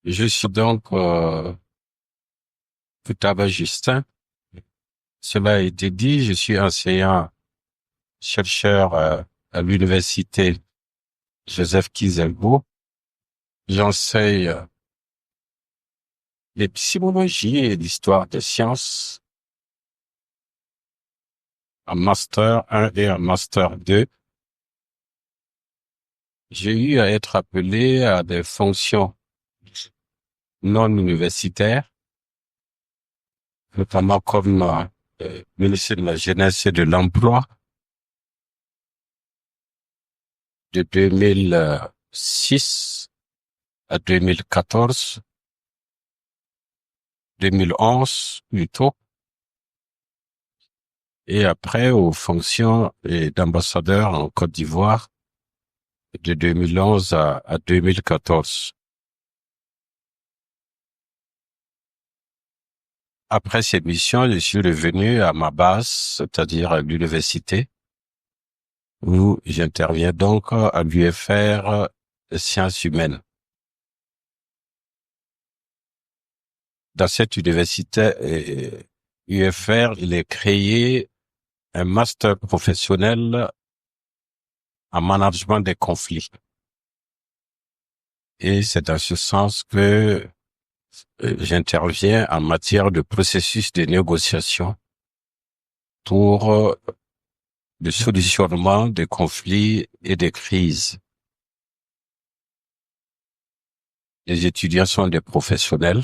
Je suis donc Koutaba Justin. Cela a été dit, je suis enseignant chercheur à l'université Joseph Kizerbo. J'enseigne l'épistémologie et l'histoire des sciences en master 1 et en master 2. J'ai eu à être appelé à des fonctions non universitaires, notamment comme ministre de la Jeunesse et de l'Emploi de 2006 à 2014, 2011 plutôt, et après aux fonctions d'ambassadeur en Côte d'Ivoire de 2011 à 2014. Après ces missions, je suis revenu à ma base, c'est-à-dire à l'université, où j'interviens donc à l'UFR Sciences humaines. Dans cette université UFR, il est créé un master professionnel en management des conflits. Et c'est dans ce sens que j'interviens en matière de processus de négociation pour le solutionnement des conflits et des crises. Les étudiants sont des professionnels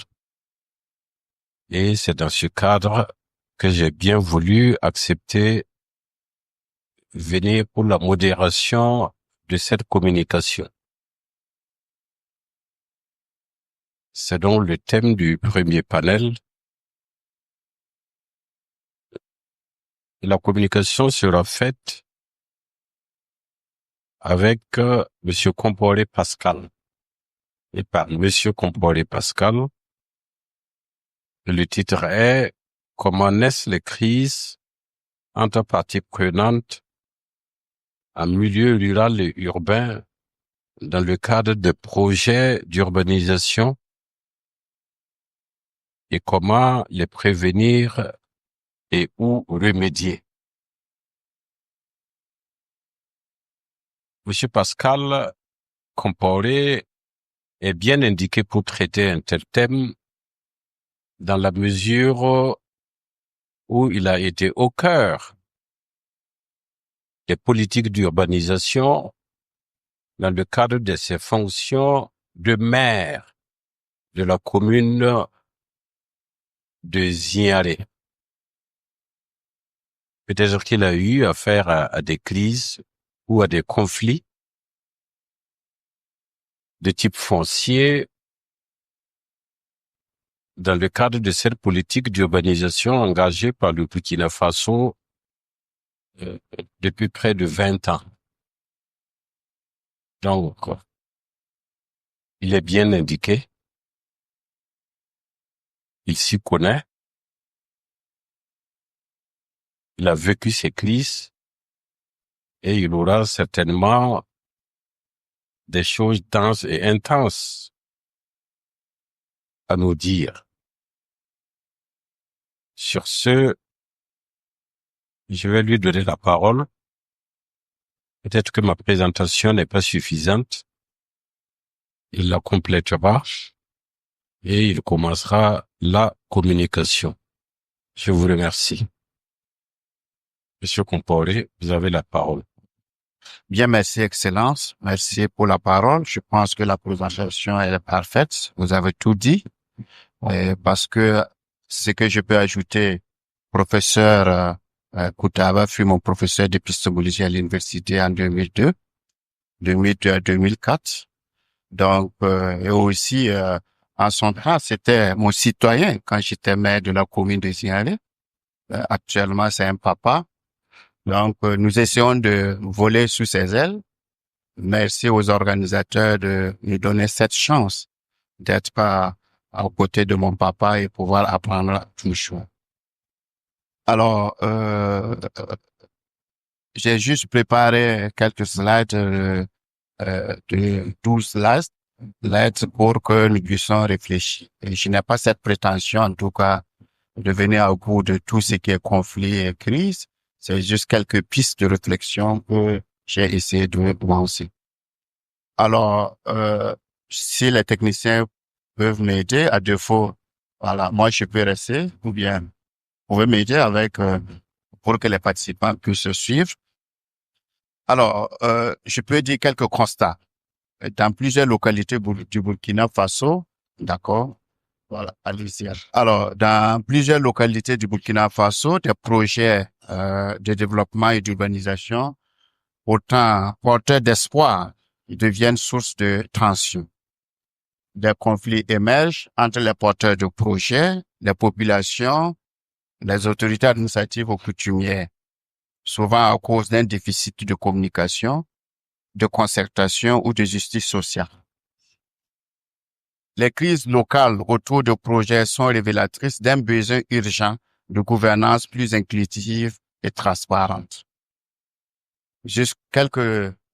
et c'est dans ce cadre que j'ai bien voulu accepter venir pour la modération de cette communication. C'est donc le thème du premier panel. La communication sera faite avec Monsieur Compaoré Pascal. Et par Monsieur Compaoré Pascal, le titre est Comment naissent les crises entre parties prenantes en milieu rural et urbain dans le cadre de projets d'urbanisation et comment les prévenir et où remédier. Monsieur Pascal Compaoré est bien indiqué pour traiter un tel thème dans la mesure où il a été au cœur des politiques d'urbanisation dans le cadre de ses fonctions de maire de la commune de Ziaré. Peut-être qu'il a eu affaire à des crises ou à des conflits de type foncier dans le cadre de cette politique d'urbanisation engagée par le Burkina Faso depuis près de 20 ans. Donc, il est bien indiqué, il s'y connaît, il a vécu ces crises et il aura certainement des choses denses et intenses à nous dire. Sur ce, je vais lui donner la parole. Peut-être que ma présentation n'est pas suffisante. Il la complétera et il commencera la communication. Je vous remercie. Monsieur Compaoré, vous avez la parole. Bien, merci, Excellence. Merci pour la parole. Je pense que la présentation est parfaite. Vous avez tout dit. Parce que ce que je peux ajouter, professeur Koutaba fut mon professeur d'épistémologie à l'université en 2002 à 2004. Donc, et aussi, en son temps, c'était mon citoyen quand j'étais maire de la commune de Ziaré. Actuellement, c'est un papa. Donc, nous essayons de voler sous ses ailes. Merci aux organisateurs de nous donner cette chance d'être pas aux côtés de mon papa et pouvoir apprendre tout choix. Alors, j'ai juste préparé quelques slides de 12 slides l'aide pour que nous puissions réfléchir. Et je n'ai pas cette prétention, en tout cas, de venir au bout de tout ce qui est conflit et crise. C'est juste quelques pistes de réflexion que j'ai essayé de lancer. Alors, si les techniciens peuvent m'aider, à défaut, voilà, moi je peux rester, ou bien vous pouvez m'aider avec pour que les participants puissent suivre. Alors, je peux dire quelques constats. Dans plusieurs localités du Burkina Faso, d'accord? Voilà, allez-y. Alors, dans plusieurs localités du Burkina Faso, des projets de développement et d'urbanisation, pourtant porteurs d'espoir, ils deviennent source de tension. Des conflits émergent entre les porteurs de projets, les populations, les autorités administratives ou coutumières, souvent à cause d'un déficit de communication, de concertation ou de justice sociale. Les crises locales autour de projets sont révélatrices d'un besoin urgent de gouvernance plus inclusive et transparente. Juste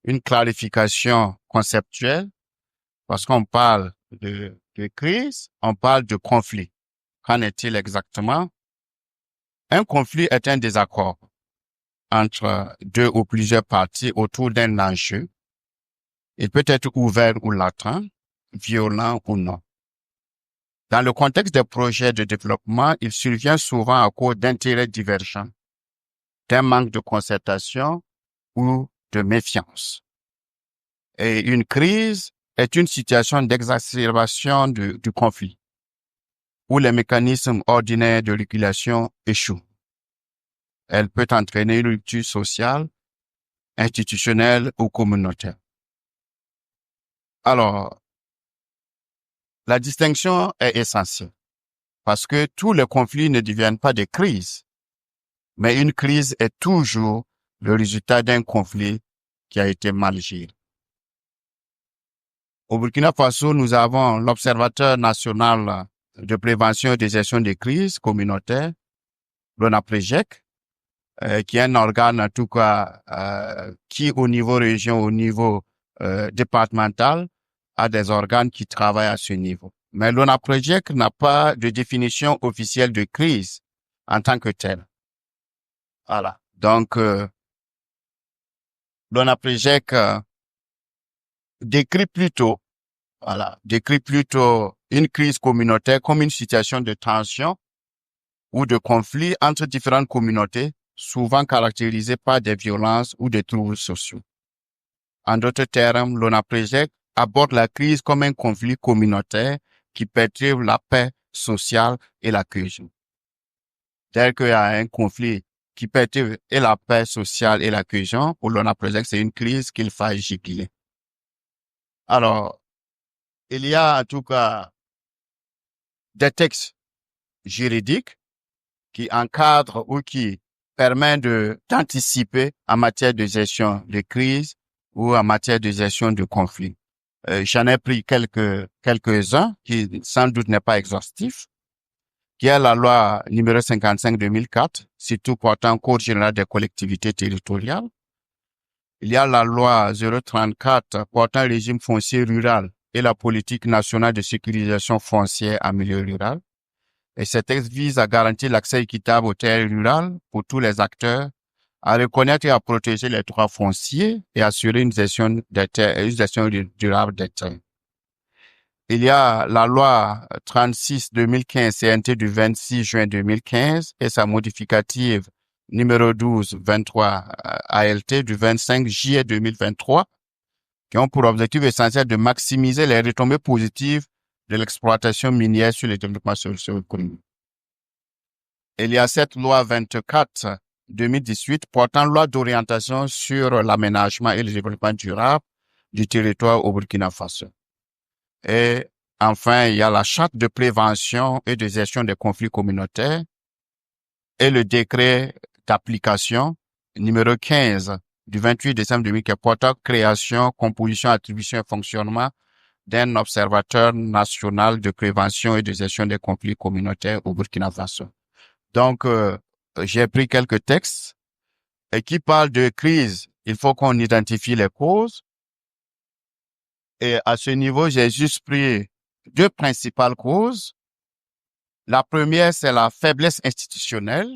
une clarification conceptuelle, parce qu'on parle de crise, on parle de conflit. Qu'en est-il exactement? Un conflit est un désaccord entre deux ou plusieurs parties autour d'un enjeu. Il peut être ouvert ou latent, violent ou non. Dans le contexte des projets de développement, il survient souvent à cause d'intérêts divergents, d'un manque de concertation ou de méfiance. Et une crise est une situation d'exacerbation du conflit, où les mécanismes ordinaires de régulation échouent. Elle peut entraîner une rupture sociale, institutionnelle ou communautaire. Alors, la distinction est essentielle parce que tous les conflits ne deviennent pas des crises, mais une crise est toujours le résultat d'un conflit qui a été mal géré. Au Burkina Faso, nous avons l'Observateur national de prévention et de gestion des crises communautaires, l'ONAPREGEC, qui est un organe en tout cas qui au niveau région, au niveau départemental, a des organes qui travaillent à ce niveau. Mais l'ONAPREGEC n'a pas de définition officielle de crise en tant que telle. Voilà. Donc, l'ONAPREGEC décrit plutôt une crise communautaire comme une situation de tension ou de conflit entre différentes communautés, souvent caractérisée par des violences ou des troubles sociaux. En d'autres termes, l'ONAPREGEC aborde la crise comme un conflit communautaire qui perturbe la paix sociale et la cohésion. Tel qu'il y a un conflit qui perturbe et la paix sociale et la cohésion, pour l'ONAPREGEC, c'est une crise qu'il faut juguler. Alors, il y a en tout cas des textes juridiques qui encadrent ou qui permettent d'anticiper en matière de gestion de crise ou en matière de gestion de conflit. J'en ai pris quelques-uns qui sans doute n'est pas exhaustif, qui est la loi numéro 55/2004, surtout portant Code général des collectivités territoriales. Il y a la loi 034 portant régime foncier rural et la politique nationale de sécurisation foncière en milieu rural. Et ces textes visent à garantir l'accès équitable aux terres rurales pour tous les acteurs, à reconnaître et à protéger les droits fonciers et assurer une gestion des terres et une gestion durable des terres. Il y a la loi 36/2015 CNT du 26 juin 2015 et sa modificative numéro 12/23 ALT du 25 juillet 2023 qui ont pour objectif essentiel de maximiser les retombées positives de l'exploitation minière sur le développement socio-économique. Il y a cette loi 24/2018 portant loi d'orientation sur l'aménagement et le développement durable du territoire au Burkina Faso. Et enfin, il y a la charte de prévention et de gestion des conflits communautaires et le décret d'application numéro 15 du 28 décembre 2000 qui portant création, composition, attribution et fonctionnement d'un observateur national de prévention et de gestion des conflits communautaires au Burkina Faso. Donc, j'ai pris quelques textes et qui parlent de crise. Il faut qu'on identifie les causes. Et à ce niveau, j'ai juste pris deux principales causes. La première, c'est la faiblesse institutionnelle.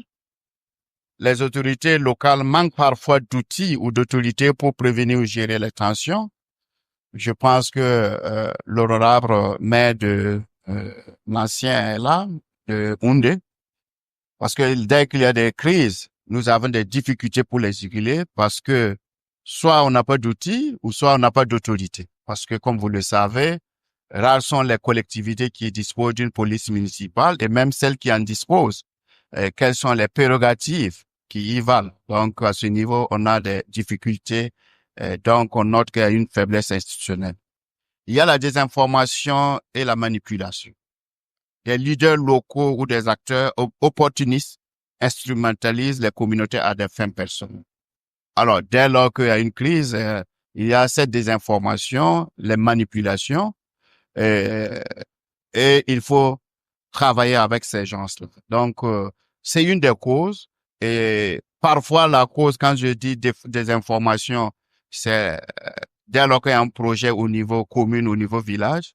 Les autorités locales manquent parfois d'outils ou d'autorités pour prévenir ou gérer les tensions. Je pense que l'honorable maire de l'ancien est là, de Houndé, parce que dès qu'il y a des crises, nous avons des difficultés pour les réguler parce que soit on n'a pas d'outils ou soit on n'a pas d'autorité. Parce que comme vous le savez, rares sont les collectivités qui disposent d'une police municipale et même celles qui en disposent. Quelles sont les prérogatives qui y valent? Donc, à ce niveau, on a des difficultés. Donc, on note qu'il y a une faiblesse institutionnelle. Il y a la désinformation et la manipulation. Des leaders locaux ou des acteurs opportunistes instrumentalisent les communautés à des fins personnelles. Alors, dès lors qu'il y a une crise, il y a cette désinformation, les manipulations, et il faut travailler avec ces gens-là. Donc, c'est une des causes. Et parfois, la cause, quand je dis des informations, c'est dès lors qu'il y a un projet au niveau commune, au niveau village,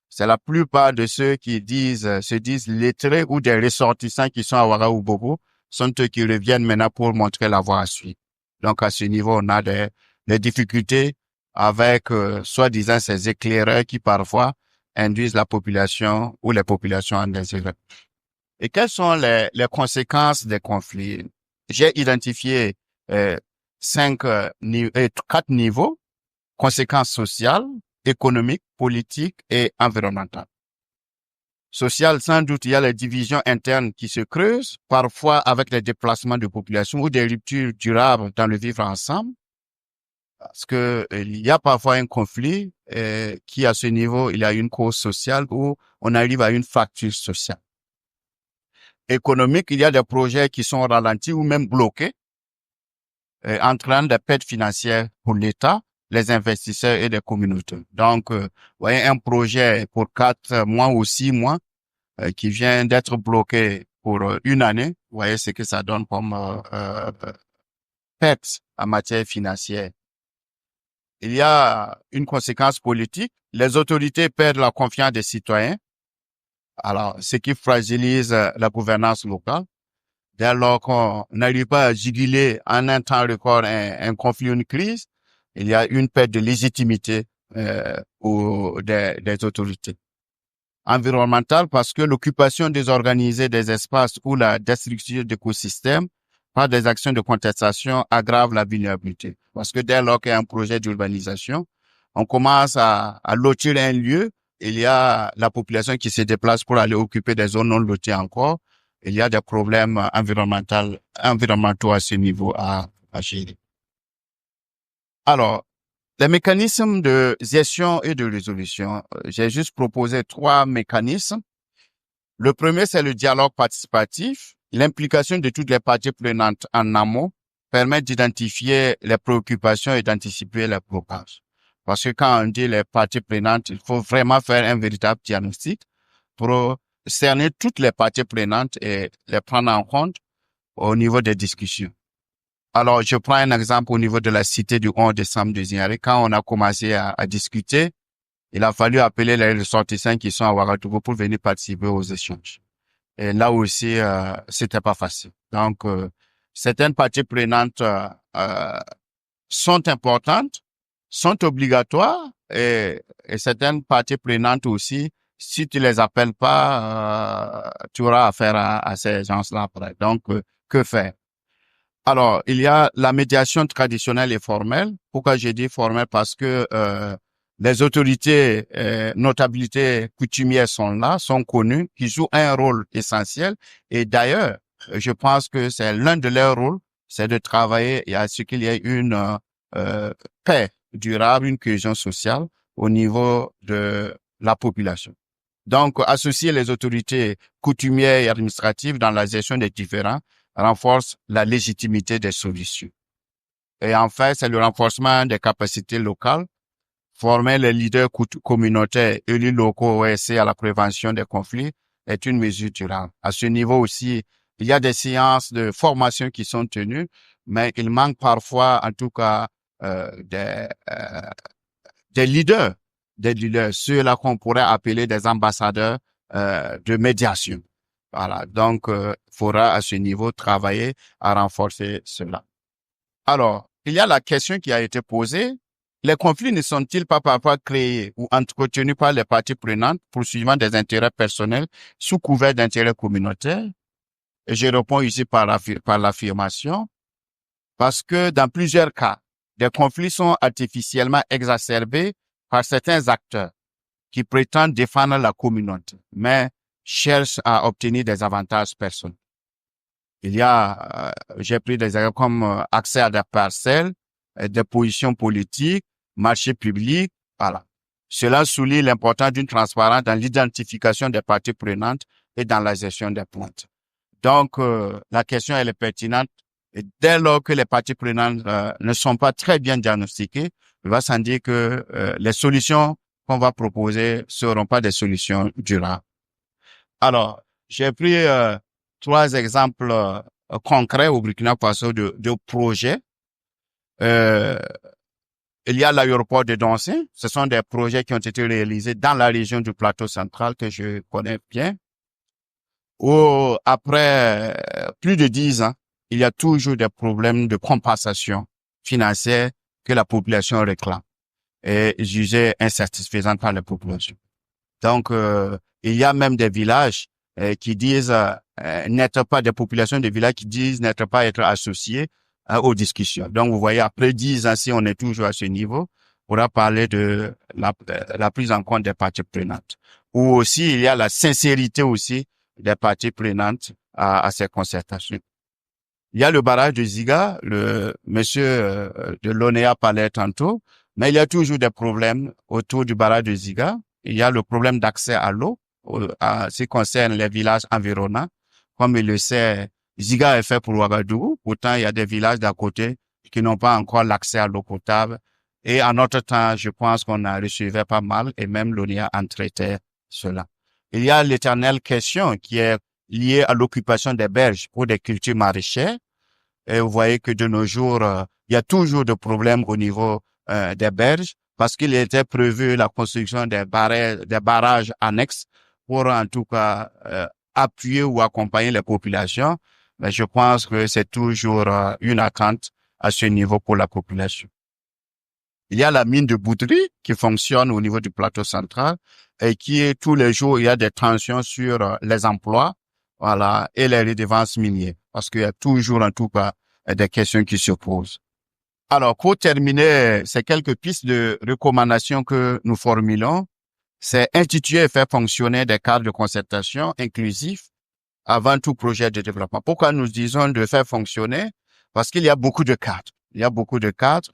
c'est la plupart de ceux qui se disent lettrés ou des ressortissants qui sont à Ouaga ou Bobo, sont eux qui reviennent maintenant pour montrer la voie à suivre. Donc, à ce niveau, on a des difficultés avec, soi-disant, ces éclaireurs qui parfois induisent la population ou les populations en désert. Et quelles sont les conséquences des conflits? J'ai identifié quatre niveaux: conséquences sociales, économiques, politiques et environnementales. Sociales, sans doute, il y a les divisions internes qui se creusent, parfois avec les déplacements de population ou des ruptures durables dans le vivre ensemble. Parce que il y a parfois un conflit qui, à ce niveau, il y a une cause sociale où on arrive à une fracture sociale. Économique, il y a des projets qui sont ralentis ou même bloqués, entraînant des pertes financières pour l'État, les investisseurs et les communautés. Donc, vous voyez, un projet pour 4 mois ou 6 mois qui vient d'être bloqué pour une année, vous voyez ce que ça donne comme pertes en matière financière. Il y a une conséquence politique. Les autorités perdent la confiance des citoyens. Alors, ce qui fragilise la gouvernance locale. Dès lors qu'on n'arrive pas à juguler en un temps record un conflit, une crise, il y a une perte de légitimité des autorités. Environnementale, parce que l'occupation désorganisée des espaces ou la destruction d'écosystèmes par des actions de contestation aggrave la vulnérabilité. Parce que dès lors qu'il y a un projet d'urbanisation, on commence à lotir un lieu, il y a la population qui se déplace pour aller occuper des zones non lotées encore. Il y a des problèmes environnementaux à ce niveau à gérer. Alors, les mécanismes de gestion et de résolution, j'ai juste proposé 3 mécanismes. Le premier, c'est le dialogue participatif. L'implication de toutes les parties prenantes en amont permet d'identifier les préoccupations et d'anticiper les blocages. Parce que quand on dit les parties prenantes, il faut vraiment faire un véritable diagnostic pour cerner toutes les parties prenantes et les prendre en compte au niveau des discussions. Alors, je prends un exemple au niveau de la cité du 11 décembre de Zignaré. Quand on a commencé à discuter, il a fallu appeler les ressortissants qui sont à Ouagadougou pour venir participer aux échanges. Et là aussi, c'était pas facile. Donc, certaines parties prenantes sont importantes, sont obligatoires, et certaines parties prenantes aussi, si tu les appelles pas, tu auras affaire à ces gens-là après. Donc, que faire? Alors, il y a la médiation traditionnelle et formelle. Pourquoi j'ai dit formelle? Parce que les autorités, notabilités coutumières sont là, sont connues, qui jouent un rôle essentiel. Et d'ailleurs, je pense que c'est l'un de leurs rôles, c'est de travailler à ce qu'il y ait une paix durable, une cohésion sociale au niveau de la population. Donc, associer les autorités coutumières et administratives dans la gestion des différends renforce la légitimité des solutions. Et enfin, c'est le renforcement des capacités locales. Former les leaders communautaires, élus locaux OSC à la prévention des conflits est une mesure durable. À ce niveau aussi, il y a des séances de formation qui sont tenues, mais il manque parfois, en tout cas, des leaders des leaders, ceux-là qu'on pourrait appeler des ambassadeurs de médiation. Voilà, donc il faudra à ce niveau travailler à renforcer cela. Alors, il y a la question qui a été posée. Les conflits ne sont-ils pas parfois créés ou entretenus par les parties prenantes poursuivant des intérêts personnels sous couvert d'intérêts communautaires? Et je réponds ici par l'affirmation, parce que dans plusieurs cas, des conflits sont artificiellement exacerbés par certains acteurs qui prétendent défendre la communauté, mais cherchent à obtenir des avantages personnels. Il y a, j'ai pris des exemples comme accès à des parcelles, des positions politiques, marché public, voilà. Cela souligne l'importance d'une transparence dans l'identification des parties prenantes et dans la gestion des plaintes. Donc, la question, elle est pertinente. Et dès lors que les parties prenantes ne sont pas très bien diagnostiquées, il va sans dire que les solutions qu'on va proposer seront pas des solutions durables. Alors, j'ai pris 3 exemples concrets au Burkina Faso de projets. Il y a l'aéroport de Dancing. Ce sont des projets qui ont été réalisés dans la région du Plateau central que je connais bien. Où après plus de 10 ans, il y a toujours des problèmes de compensation financière que la population réclame et jugée insatisfaisante par la population. Donc, il y a même des villages qui disent n'être pas des populations de villages qui disent n'être pas être associés aux discussions. Donc, vous voyez, après 10 ans, si on est toujours à ce niveau, on va parler de la prise en compte des parties prenantes. Ou aussi, il y a la sincérité aussi des parties prenantes à ces concertations. Il y a le barrage de Ziga, le monsieur de l'ONEA parlait tantôt, mais il y a toujours des problèmes autour du barrage de Ziga. Il y a le problème d'accès à l'eau, en ce qui concerne les villages environnants. Comme il le sait, Ziga est fait pour Ouagadougou, pourtant il y a des villages d'à côté qui n'ont pas encore l'accès à l'eau potable. Et en notre temps, je pense qu'on a reçu pas mal et même l'ONEA en traitait cela. Il y a l'éternelle question qui est liée à l'occupation des berges pour des cultures maraîchères. Et vous voyez que de nos jours, il y a toujours des problèmes au niveau des berges parce qu'il était prévu la construction des barrages annexes pour en tout cas appuyer ou accompagner les populations. Mais je pense que c'est toujours une attente à ce niveau pour la population. Il y a la mine de Boudry qui fonctionne au niveau du plateau central et qui tous les jours, il y a des tensions sur les emplois, voilà, et les redevances minières parce qu'il y a toujours en tout cas des questions qui se posent. Alors, pour terminer, ces quelques pistes de recommandations que nous formulons, c'est instituer et faire fonctionner des cadres de concertation inclusifs avant tout projet de développement. Pourquoi nous disons de faire fonctionner? Parce qu'il y a beaucoup de cadres. Il y a beaucoup de cadres,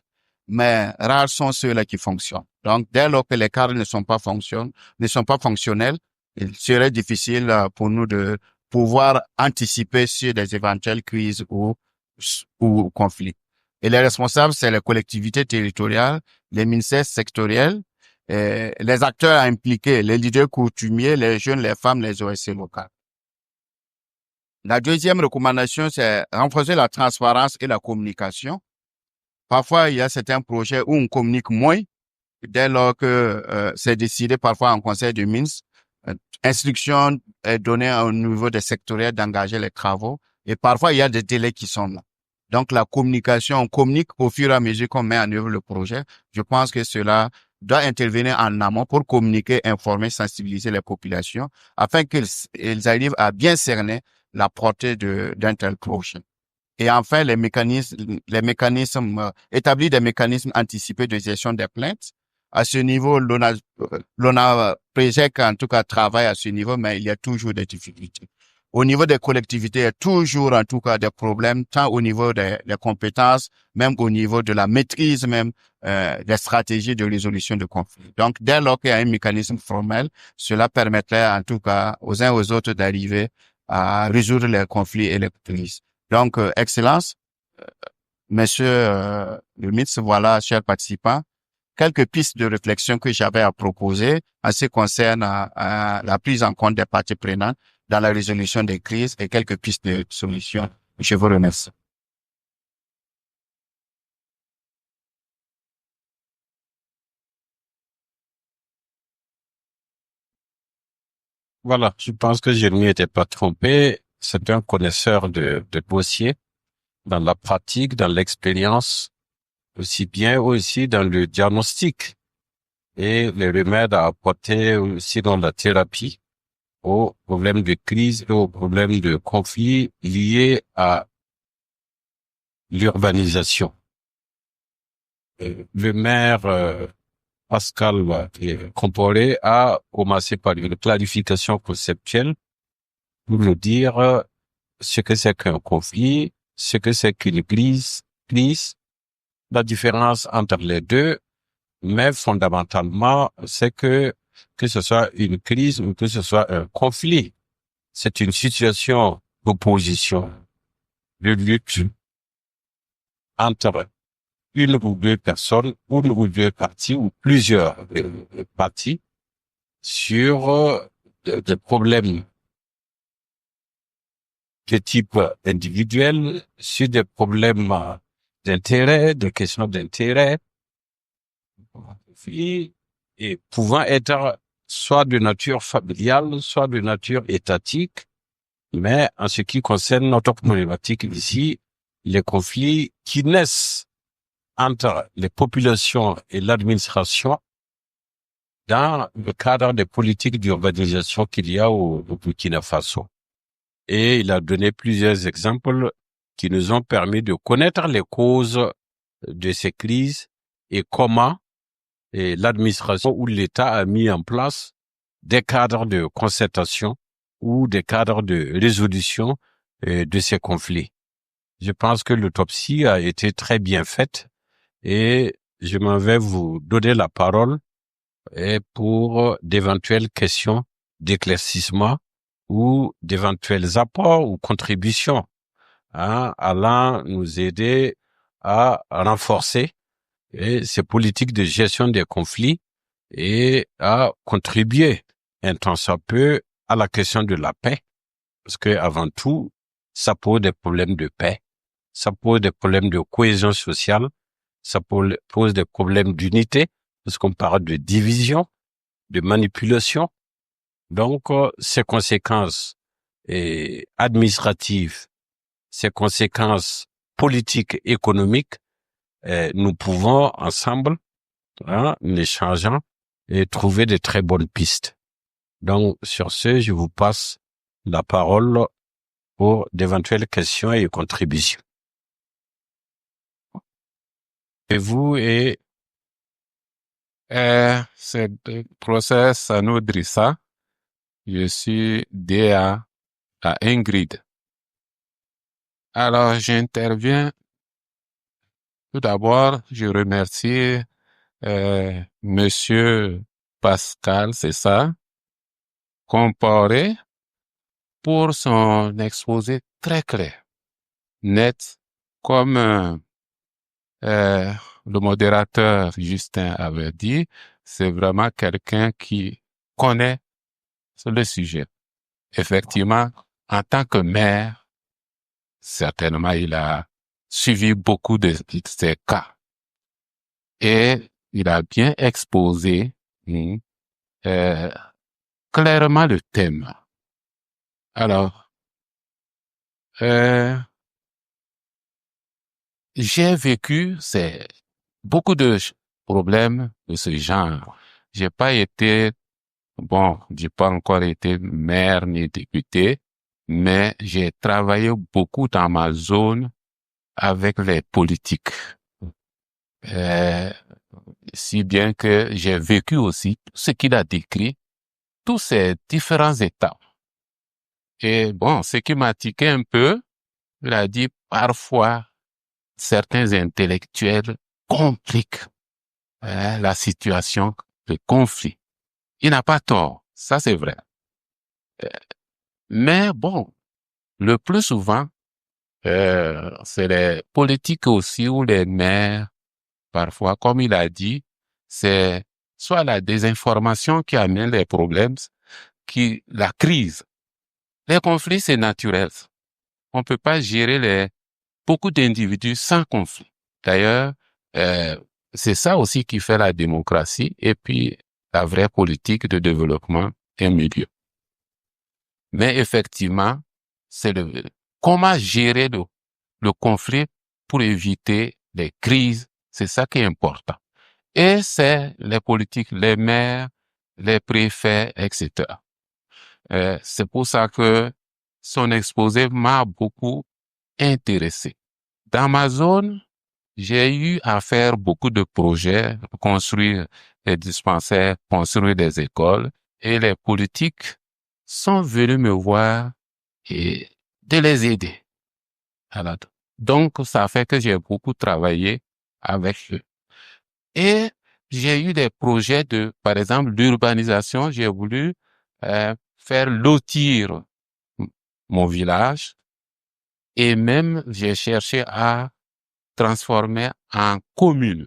mais rares sont ceux-là qui fonctionnent. Donc, dès lors que les cadres ne sont pas fonctionnels, il serait difficile pour nous de pouvoir anticiper sur des éventuelles crises ou conflits. Et les responsables, c'est les collectivités territoriales, les ministères sectoriels, les acteurs impliqués, les leaders coutumiers, les jeunes, les femmes, les OSC locales. La deuxième recommandation, c'est renforcer la transparence et la communication. Parfois, il y a certains projets où on communique moins, dès lors que c'est décidé parfois en conseil de ministres. Instruction est donnée au niveau des sectoriels d'engager les travaux et parfois il y a des délais qui sont là. Donc la communication, on communique au fur et à mesure qu'on met en œuvre le projet. Je pense que cela doit intervenir en amont pour communiquer, informer, sensibiliser les populations afin qu'ils arrivent à bien cerner la portée d'un tel projet. Et enfin, établir des mécanismes anticipés de gestion des plaintes. À ce niveau, l'ONA Préjec, en tout cas, travaille à ce niveau, mais il y a toujours des difficultés. Au niveau des collectivités, il y a toujours, en tout cas, des problèmes, tant au niveau des compétences, même au niveau de la maîtrise, même des stratégies de résolution de conflits. Donc, dès lors qu'il y a un mécanisme formel, cela permettrait, en tout cas, aux uns aux autres d'arriver à résoudre les conflits et les crises. Donc, Excellence, Monsieur le ministre, voilà, chers participants, quelques pistes de réflexion que j'avais à proposer en ce qui concerne la prise en compte des parties prenantes dans la résolution des crises et quelques pistes de solutions. Je vous remercie. Voilà, je pense que je ne m'y étais pas trompé. C'est un connaisseur de dossiers dans la pratique, dans l'expérience, aussi bien aussi dans le diagnostic et les remèdes à apporter aussi dans la thérapie aux problèmes de crise et aux problèmes de conflit liés à l'urbanisation. Le maire Pascal Compaoré a commencé par une clarification conceptuelle pour nous dire ce que c'est qu'un conflit, ce que c'est qu'une crise, la différence entre les deux, mais fondamentalement, c'est que ce soit une crise ou que ce soit un conflit, c'est une situation d'opposition, de lutte entre une ou deux personnes, une ou deux parties ou plusieurs parties sur des problèmes de type individuel, sur des problèmes d'intérêt, des questions d'intérêt, et pouvant être soit de nature familiale, soit de nature étatique. Mais en ce qui concerne notre problématique ici, les conflits qui naissent entre les populations et l'administration dans le cadre des politiques d'urbanisation qu'il y a au Burkina Faso. Et il a donné plusieurs exemples qui nous ont permis de connaître les causes de ces crises et comment l'administration ou l'État a mis en place des cadres de concertation ou des cadres de résolution de ces conflits. Je pense que l'autopsie a été très bien faite et je m'en vais vous donner la parole pour d'éventuelles questions d'éclaircissement ou d'éventuels apports ou contributions allant nous aider à renforcer ces politiques de gestion des conflits et à contribuer un tant soit peu à la question de la paix, parce que avant tout, ça pose des problèmes de paix, ça pose des problèmes de cohésion sociale, ça pose des problèmes d'unité, parce qu'on parle de division, de manipulation. Donc, ces conséquences administratives, ces conséquences politiques, économiques, nous pouvons ensemble, en échangeant, et trouver de très bonnes pistes. Donc, sur ce, je vous passe la parole pour d'éventuelles questions et contributions. Et vous c'est le procès Sanou Drissa. Je suis DA à Ingrid. Alors, j'interviens. Tout d'abord, je remercie Monsieur Pascal, c'est ça, Compaoré, pour son exposé très clair, net, comme le modérateur Justin avait dit, c'est vraiment quelqu'un qui connaît le sujet. Effectivement, en tant que maire, certainement, il a suivi beaucoup de ces cas. Et il a bien exposé clairement le thème. Alors, j'ai vécu beaucoup de problèmes de ce genre. J'ai pas encore été maire ni député, mais j'ai travaillé beaucoup dans ma zone avec les politiques. Si bien que j'ai vécu aussi ce qu'il a décrit, tous ces différents états. Et bon, ce qui m'a tiqué un peu, il a dit parfois certains intellectuels compliquent la situation de conflit. Il n'a pas tort, ça c'est vrai. Mais bon, le plus souvent, c'est les politiques aussi ou les maires, parfois, comme il a dit, c'est soit la désinformation qui amène les problèmes, la crise. Les conflits, c'est naturel. On peut pas gérer beaucoup d'individus sans conflit. D'ailleurs, c'est ça aussi qui fait la démocratie et puis la vraie politique de développement et milieu. Mais effectivement, c'est comment gérer le conflit pour éviter les crises. C'est ça qui est important. Et c'est les politiques, les maires, les préfets, etc. C'est pour ça que son exposé m'a beaucoup intéressé. Dans ma zone, j'ai eu à faire beaucoup de projets, construire des dispensaires, construire des écoles, et les politiques sont venus me voir et de les aider. Voilà. Donc, ça fait que j'ai beaucoup travaillé avec eux. Et j'ai eu des projets par exemple, d'urbanisation. J'ai voulu faire lotir mon village et même j'ai cherché à transformer en commune.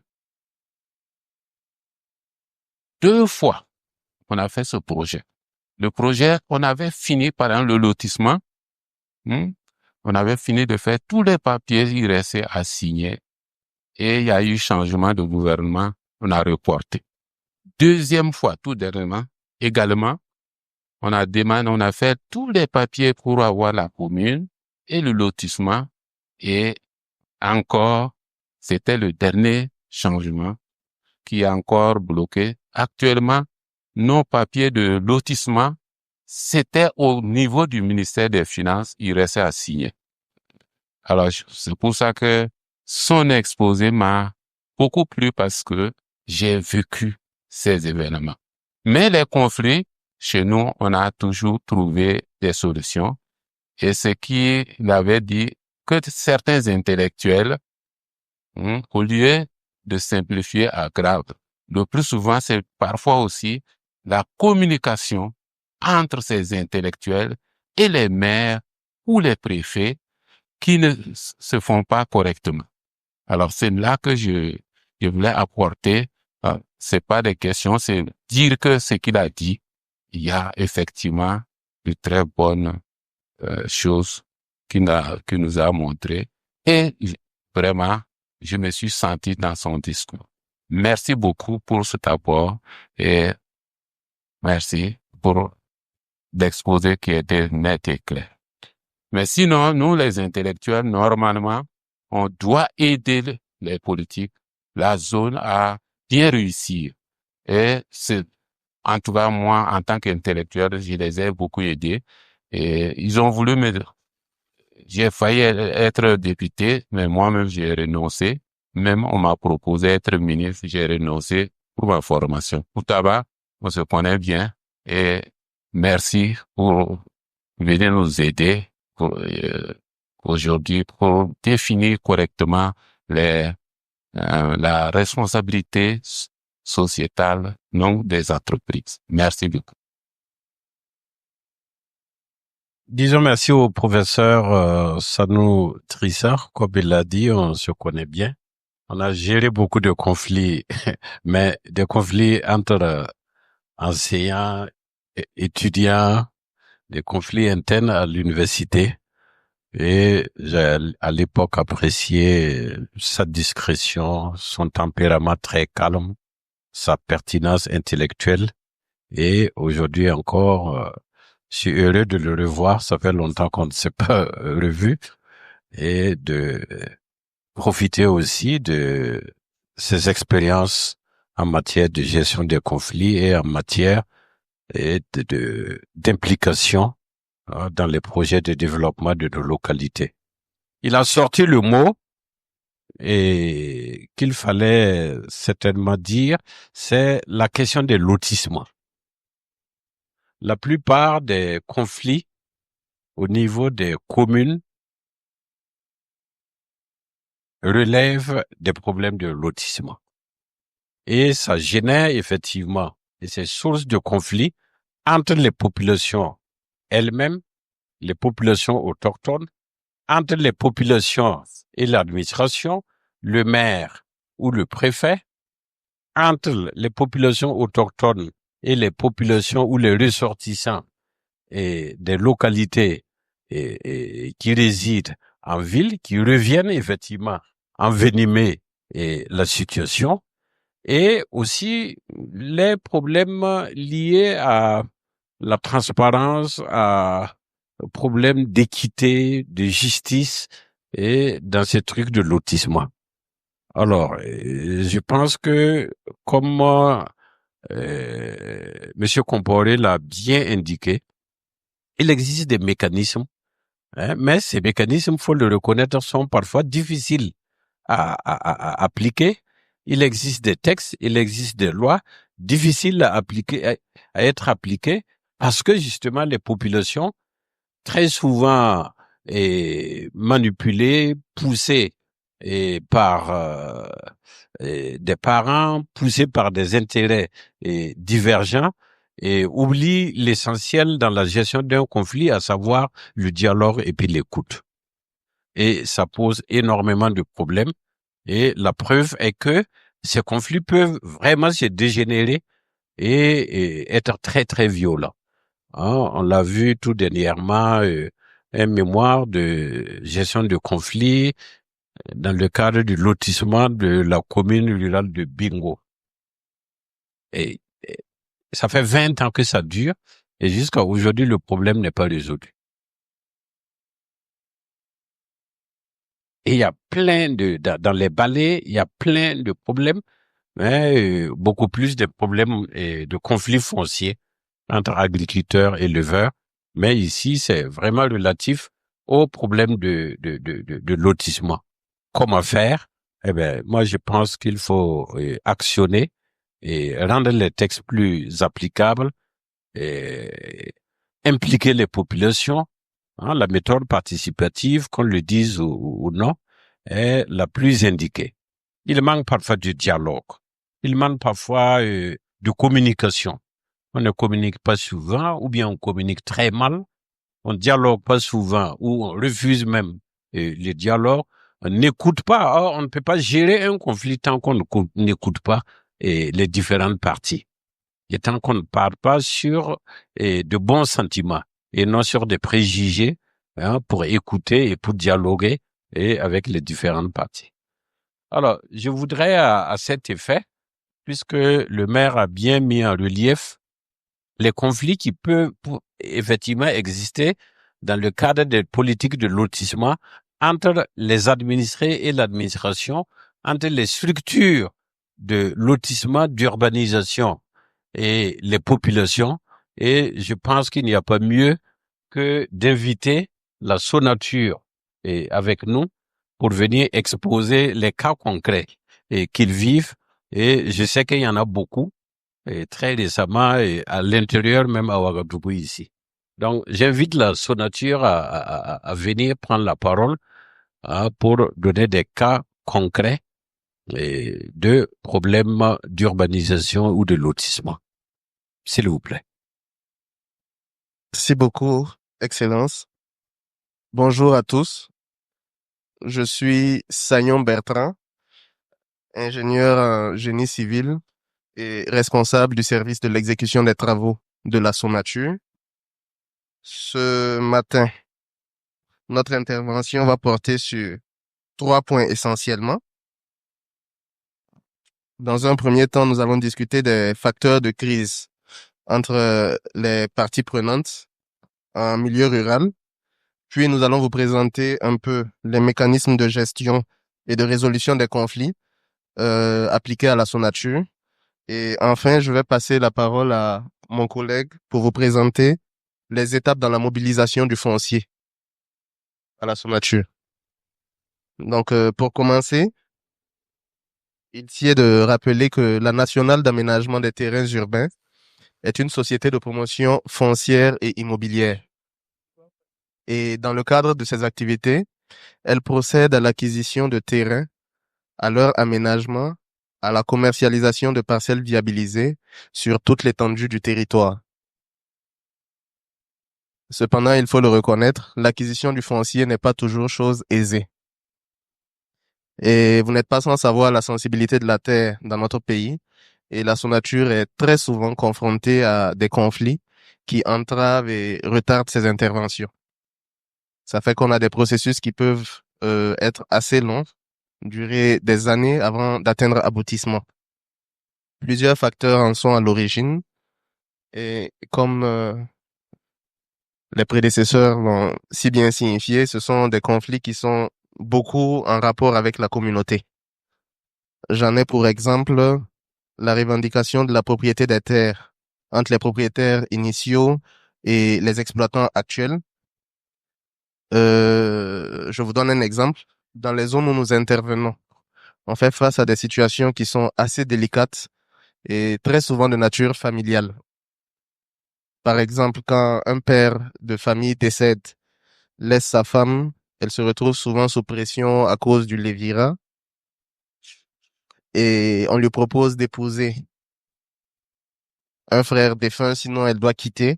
2 fois, on a fait ce projet. Le projet, on avait fini par le lotissement. On avait fini de faire tous les papiers, il restait à signer. Et il y a eu changement de gouvernement, on a reporté. 2e fois, tout dernièrement, également, on a fait tous les papiers pour avoir la commune et le lotissement. Et encore, c'était le dernier changement qui est encore bloqué. Actuellement, nos papiers de lotissement, c'était au niveau du ministère des Finances, il restait à signer. Alors, c'est pour ça que son exposé m'a beaucoup plu parce que j'ai vécu ces événements. Mais les conflits, chez nous, on a toujours trouvé des solutions. Et ce qu'il avait dit, que certains intellectuels, au lieu de simplifier, aggravent. Le plus souvent, c'est parfois aussi la communication entre ces intellectuels et les maires ou les préfets qui ne se font pas correctement. Alors, c'est là que je voulais apporter, c'est pas des questions, c'est dire que ce qu'il a dit, il y a effectivement de très bonnes choses qu'il nous a montrées. Et vraiment, je me suis senti dans son discours. Merci beaucoup pour cet apport et merci pour l'exposé qui était net et clair. Mais sinon, nous, les intellectuels, normalement, on doit aider les politiques, la zone à bien réussir. Et c'est, en tout cas, moi, en tant qu'intellectuel, je les ai beaucoup aidés. Et ils ont voulu j'ai failli être député, mais moi-même, j'ai renoncé. Même, on m'a proposé d'être ministre, j'ai renoncé pour ma formation. Pour tabac, on se connaît bien. Et merci pour venir nous aider aujourd'hui pour définir correctement la responsabilité sociétale non des entreprises. Merci beaucoup. Disons merci au professeur Sanou Trissard. Comme il l'a dit, on se connaît bien. On a géré beaucoup de conflits, mais des conflits entre enseignants, étudiants, des conflits internes à l'université. Et j'ai à l'époque apprécié sa discrétion, son tempérament très calme, sa pertinence intellectuelle. Et aujourd'hui encore, je suis heureux de le revoir. Ça fait longtemps qu'on ne s'est pas revu. Et de profiter aussi de ses expériences en matière de gestion des conflits et en matière d'implication dans les projets de développement de nos localités. Il a sorti le mot et qu'il fallait certainement dire, c'est la question des lotissements. La plupart des conflits au niveau des communes relèvent des problèmes de lotissement. Et ça génère effectivement, et c'est source de conflits entre les populations elles-mêmes, les populations autochtones, entre les populations et l'administration, le maire ou le préfet, entre les populations autochtones et les populations ou les ressortissants et des localités qui résident en ville, qui reviennent effectivement envenimer la situation, et aussi les problèmes liés à la transparence à problème d'équité, de justice et dans ces trucs de lotissement. Alors, je pense que comme Monsieur Compaoré l'a bien indiqué, il existe des mécanismes, hein, mais ces mécanismes, faut le reconnaître, sont parfois difficiles à appliquer. Il existe des textes, il existe des lois difficiles à appliquer, à être appliquées, parce que justement les populations, très souvent manipulées, poussées par des parents, poussées par des intérêts divergents, et oublient l'essentiel dans la gestion d'un conflit, à savoir le dialogue et puis l'écoute. Et ça pose énormément de problèmes. Et la preuve est que ces conflits peuvent vraiment se dégénérer et être très, très violents. Hein, on l'a vu tout dernièrement, un mémoire de gestion de conflits dans le cadre du lotissement de la commune rurale de Bingo. Et ça fait 20 ans que ça dure et jusqu'à aujourd'hui, le problème n'est pas résolu. Et il y a dans les balais, il y a plein de problèmes, mais beaucoup plus de problèmes et de conflits fonciers entre agriculteurs et éleveurs. Mais ici, c'est vraiment relatif au problème de lotissement. Comment faire? Eh ben, moi, je pense qu'il faut actionner et rendre les textes plus applicables et impliquer les populations. Hein, la méthode participative, qu'on le dise ou non, est la plus indiquée. Il manque parfois de dialogue. Il manque parfois de communication. On ne communique pas souvent, ou bien on communique très mal. On dialogue pas souvent, ou on refuse même le dialogue. On n'écoute pas. Or, on ne peut pas gérer un conflit tant qu'on n'écoute pas les différentes parties. Et tant qu'on ne parle pas sur de bons sentiments et non sur des préjugés, hein, pour écouter et pour dialoguer avec les différentes parties. Alors, je voudrais à cet effet, puisque le maire a bien mis en relief les conflits qui peuvent effectivement exister dans le cadre des politiques de lotissement entre les administrés et l'administration, entre les structures de lotissement, d'urbanisation et les populations. Et je pense qu'il n'y a pas mieux que d'inviter la Sonature avec nous pour venir exposer les cas concrets qu'ils vivent. Et je sais qu'il y en a beaucoup, et très récemment, et à l'intérieur même à Ouagadougou ici. Donc, j'invite la Sonature à venir prendre la parole, hein, pour donner des cas concrets de problèmes d'urbanisation ou de lotissement. S'il vous plaît. Merci beaucoup, Excellence. Bonjour à tous. Je suis Sagnon Bertrand, ingénieur en génie civil et responsable du service de l'exécution des travaux de la Sonature. Ce matin, notre intervention va porter sur 3 points essentiellement. Dans un premier temps, nous allons discuter des facteurs de crise entre les parties prenantes en milieu rural. Puis nous allons vous présenter un peu les mécanismes de gestion et de résolution des conflits appliqués à la Sonature. Et enfin, je vais passer la parole à mon collègue pour vous présenter les étapes dans la mobilisation du foncier à la Sonature. Donc, pour commencer, il tient de rappeler que la Nationale d'aménagement des terrains urbains est une société de promotion foncière et immobilière. Et dans le cadre de ses activités, elle procède à l'acquisition de terrains, à leur aménagement, à la commercialisation de parcelles viabilisées sur toute l'étendue du territoire. Cependant, il faut le reconnaître, l'acquisition du foncier n'est pas toujours chose aisée. Et vous n'êtes pas sans savoir la sensibilité de la terre dans notre pays, et la Sonature est très souvent confrontée à des conflits qui entravent et retardent ses interventions. Ça fait qu'on a des processus qui peuvent être assez longs, durer des années avant d'atteindre aboutissement. Plusieurs facteurs en sont à l'origine Et comme les prédécesseurs l'ont si bien signifié, ce sont des conflits qui sont beaucoup en rapport avec la communauté. J'en ai pour exemple la revendication de la propriété des terres entre les propriétaires initiaux et les exploitants actuels. Je vous donne un exemple. Dans les zones où nous intervenons, on fait face à des situations qui sont assez délicates et très souvent de nature familiale. Par exemple, quand un père de famille décède, laisse sa femme, elle se retrouve souvent sous pression à cause du lévirat et on lui propose d'épouser un frère défunt, sinon elle doit quitter.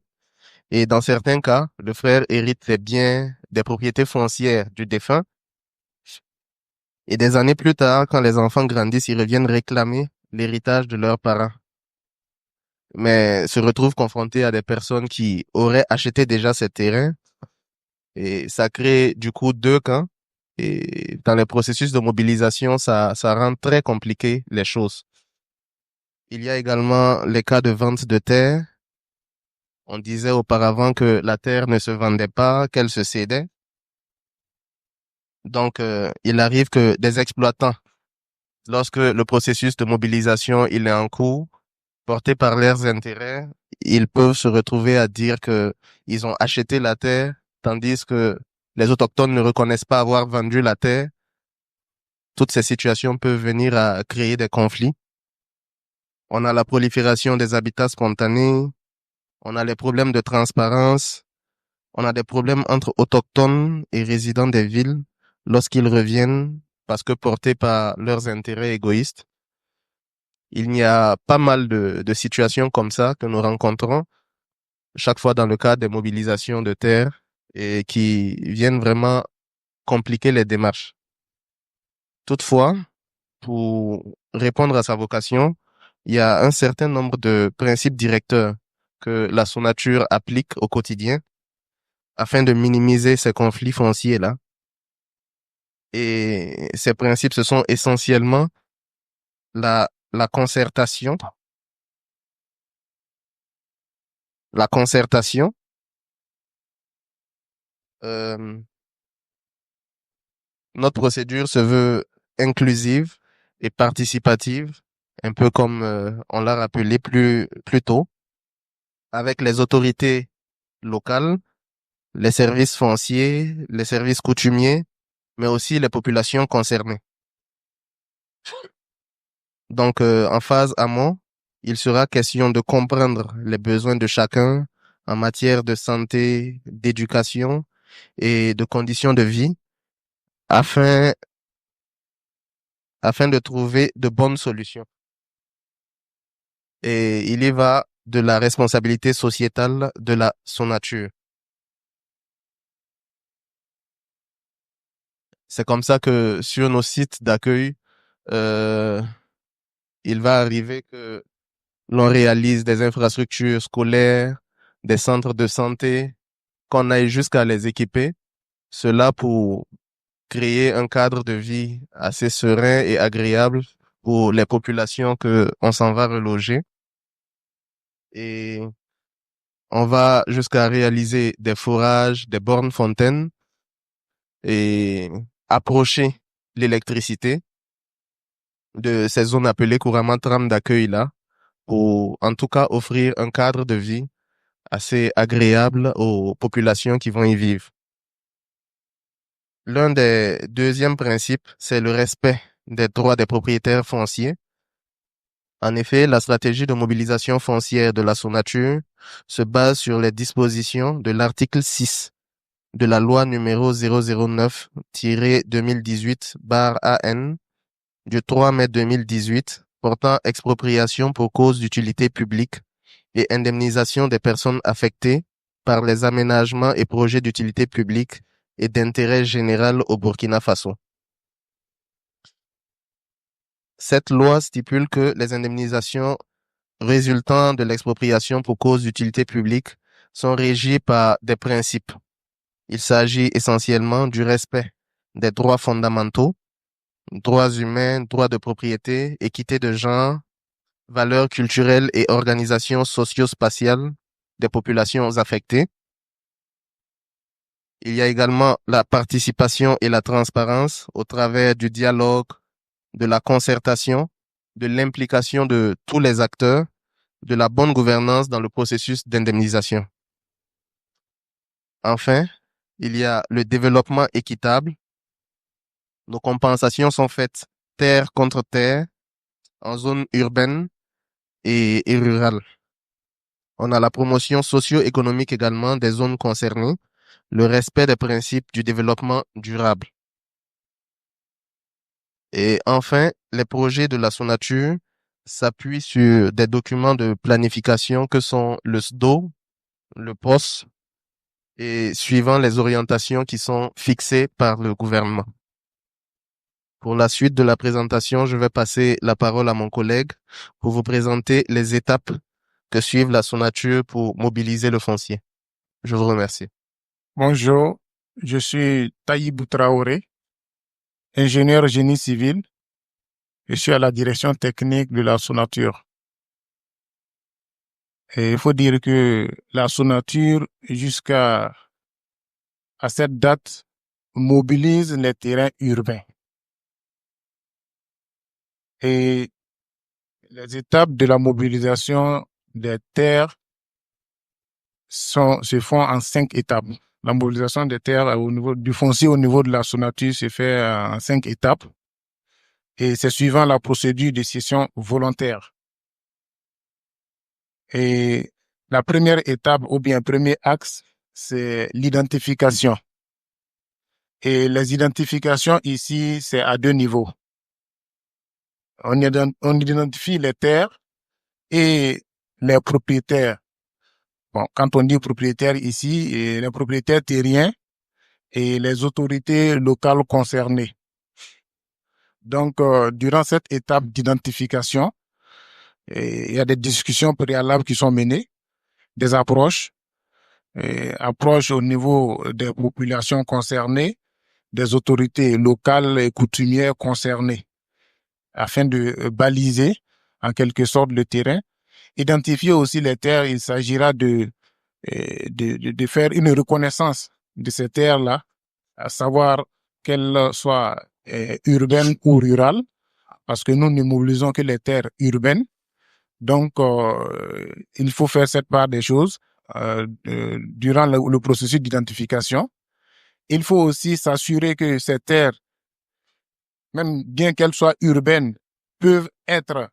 Et dans certains cas, le frère hérite les biens des propriétés foncières du défunt. Et des années plus tard, quand les enfants grandissent, ils reviennent réclamer l'héritage de leurs parents. Mais se retrouvent confrontés à des personnes qui auraient acheté déjà ces terrains. Et ça crée du coup deux camps. Et dans les processus de mobilisation, ça rend très compliqué les choses. Il y a également les cas de vente de terre. On disait auparavant que la terre ne se vendait pas, qu'elle se cédait. Donc, il arrive que des exploitants, lorsque le processus de mobilisation il est en cours, portés par leurs intérêts, ils peuvent se retrouver à dire que ils ont acheté la terre, tandis que les autochtones ne reconnaissent pas avoir vendu la terre. Toutes ces situations peuvent venir à créer des conflits. On a la prolifération des habitats spontanés, on a les problèmes de transparence, on a des problèmes entre autochtones et résidents des villes lorsqu'ils reviennent parce que portés par leurs intérêts égoïstes. Il y a pas mal de situations comme ça que nous rencontrons chaque fois dans le cadre des mobilisations de terre et qui viennent vraiment compliquer les démarches. Toutefois, pour répondre à sa vocation, il y a un certain nombre de principes directeurs que la Sonature applique au quotidien afin de minimiser ces conflits fonciers-là. Et ces principes, ce sont essentiellement la concertation, la concertation, euh, notre procédure se veut inclusive et participative, un peu comme on l'a rappelé plus tôt, avec les autorités locales, les services fonciers, les services coutumiers, mais aussi les populations concernées. Donc, en phase amont, il sera question de comprendre les besoins de chacun en matière de santé, d'éducation et de conditions de vie afin, afin de trouver de bonnes solutions. Et il y va de la responsabilité sociétale de la Sonature. C'est comme ça que sur nos sites d'accueil, euh, il va arriver que l'on réalise des infrastructures scolaires, des centres de santé, qu'on aille jusqu'à les équiper. Cela pour créer un cadre de vie assez serein et agréable pour les populations que on s'en va reloger. Et on va jusqu'à réaliser des forages, des bornes fontaines et approcher l'électricité de ces zones appelées couramment trames d'accueil là, pour en tout cas offrir un cadre de vie assez agréable aux populations qui vont y vivre. L'un des deuxièmes principes, c'est le respect des droits des propriétaires fonciers. En effet, la stratégie de mobilisation foncière de la Sonature se base sur les dispositions de l'article 6 de la loi numéro 009-2018/AN du 3 mai 2018 portant expropriation pour cause d'utilité publique et indemnisation des personnes affectées par les aménagements et projets d'utilité publique et d'intérêt général au Burkina Faso. Cette loi stipule que les indemnisations résultant de l'expropriation pour cause d'utilité publique sont régies par des principes. Il s'agit essentiellement du respect des droits fondamentaux, droits humains, droits de propriété, équité de genre, valeurs culturelles et organisation socio-spatiale des populations affectées. Il y a également la participation et la transparence au travers du dialogue, de la concertation, de l'implication de tous les acteurs, de la bonne gouvernance dans le processus d'indemnisation. Enfin, il y a le développement équitable. Nos compensations sont faites terre contre terre, en zone urbaine et rurale. On a la promotion socio-économique également des zones concernées, le respect des principes du développement durable. Et enfin, les projets de la Sonature s'appuient sur des documents de planification que sont le SDO, le POS, et suivant les orientations qui sont fixées par le gouvernement. Pour la suite de la présentation, je vais passer la parole à mon collègue pour vous présenter les étapes que suivent la Sonature pour mobiliser le foncier. Je vous remercie. Bonjour, je suis Taïbou Traoré, ingénieur génie civil. Je suis à la direction technique de la Sonature. Et il faut dire que la Sonature, jusqu'à cette date, mobilise les terrains urbains. Et les étapes de la mobilisation des terres se font en 5 étapes. La mobilisation des terres au niveau du foncier au niveau de la Sonature se fait en 5 étapes. Et c'est suivant la procédure de cession volontaire. Et la première étape ou bien premier axe, c'est l'identification. Et les identifications ici, c'est à 2 niveaux. On identifie les terres et les propriétaires. Bon, quand on dit propriétaire ici, les propriétaires terriens et les autorités locales concernées. Donc, durant cette étape d'identification, il y a des discussions préalables qui sont menées, des approches au niveau des populations concernées, des autorités locales et coutumières concernées, afin de baliser en quelque sorte le terrain. Identifier aussi les terres, il s'agira de faire une reconnaissance de ces terres-là, à savoir qu'elles soient urbaines ou rurales, parce que nous ne mobilisons que les terres urbaines. Donc, il faut faire cette part des choses durant le processus d'identification. Il faut aussi s'assurer que ces terres, même bien qu'elles soient urbaines, peuvent être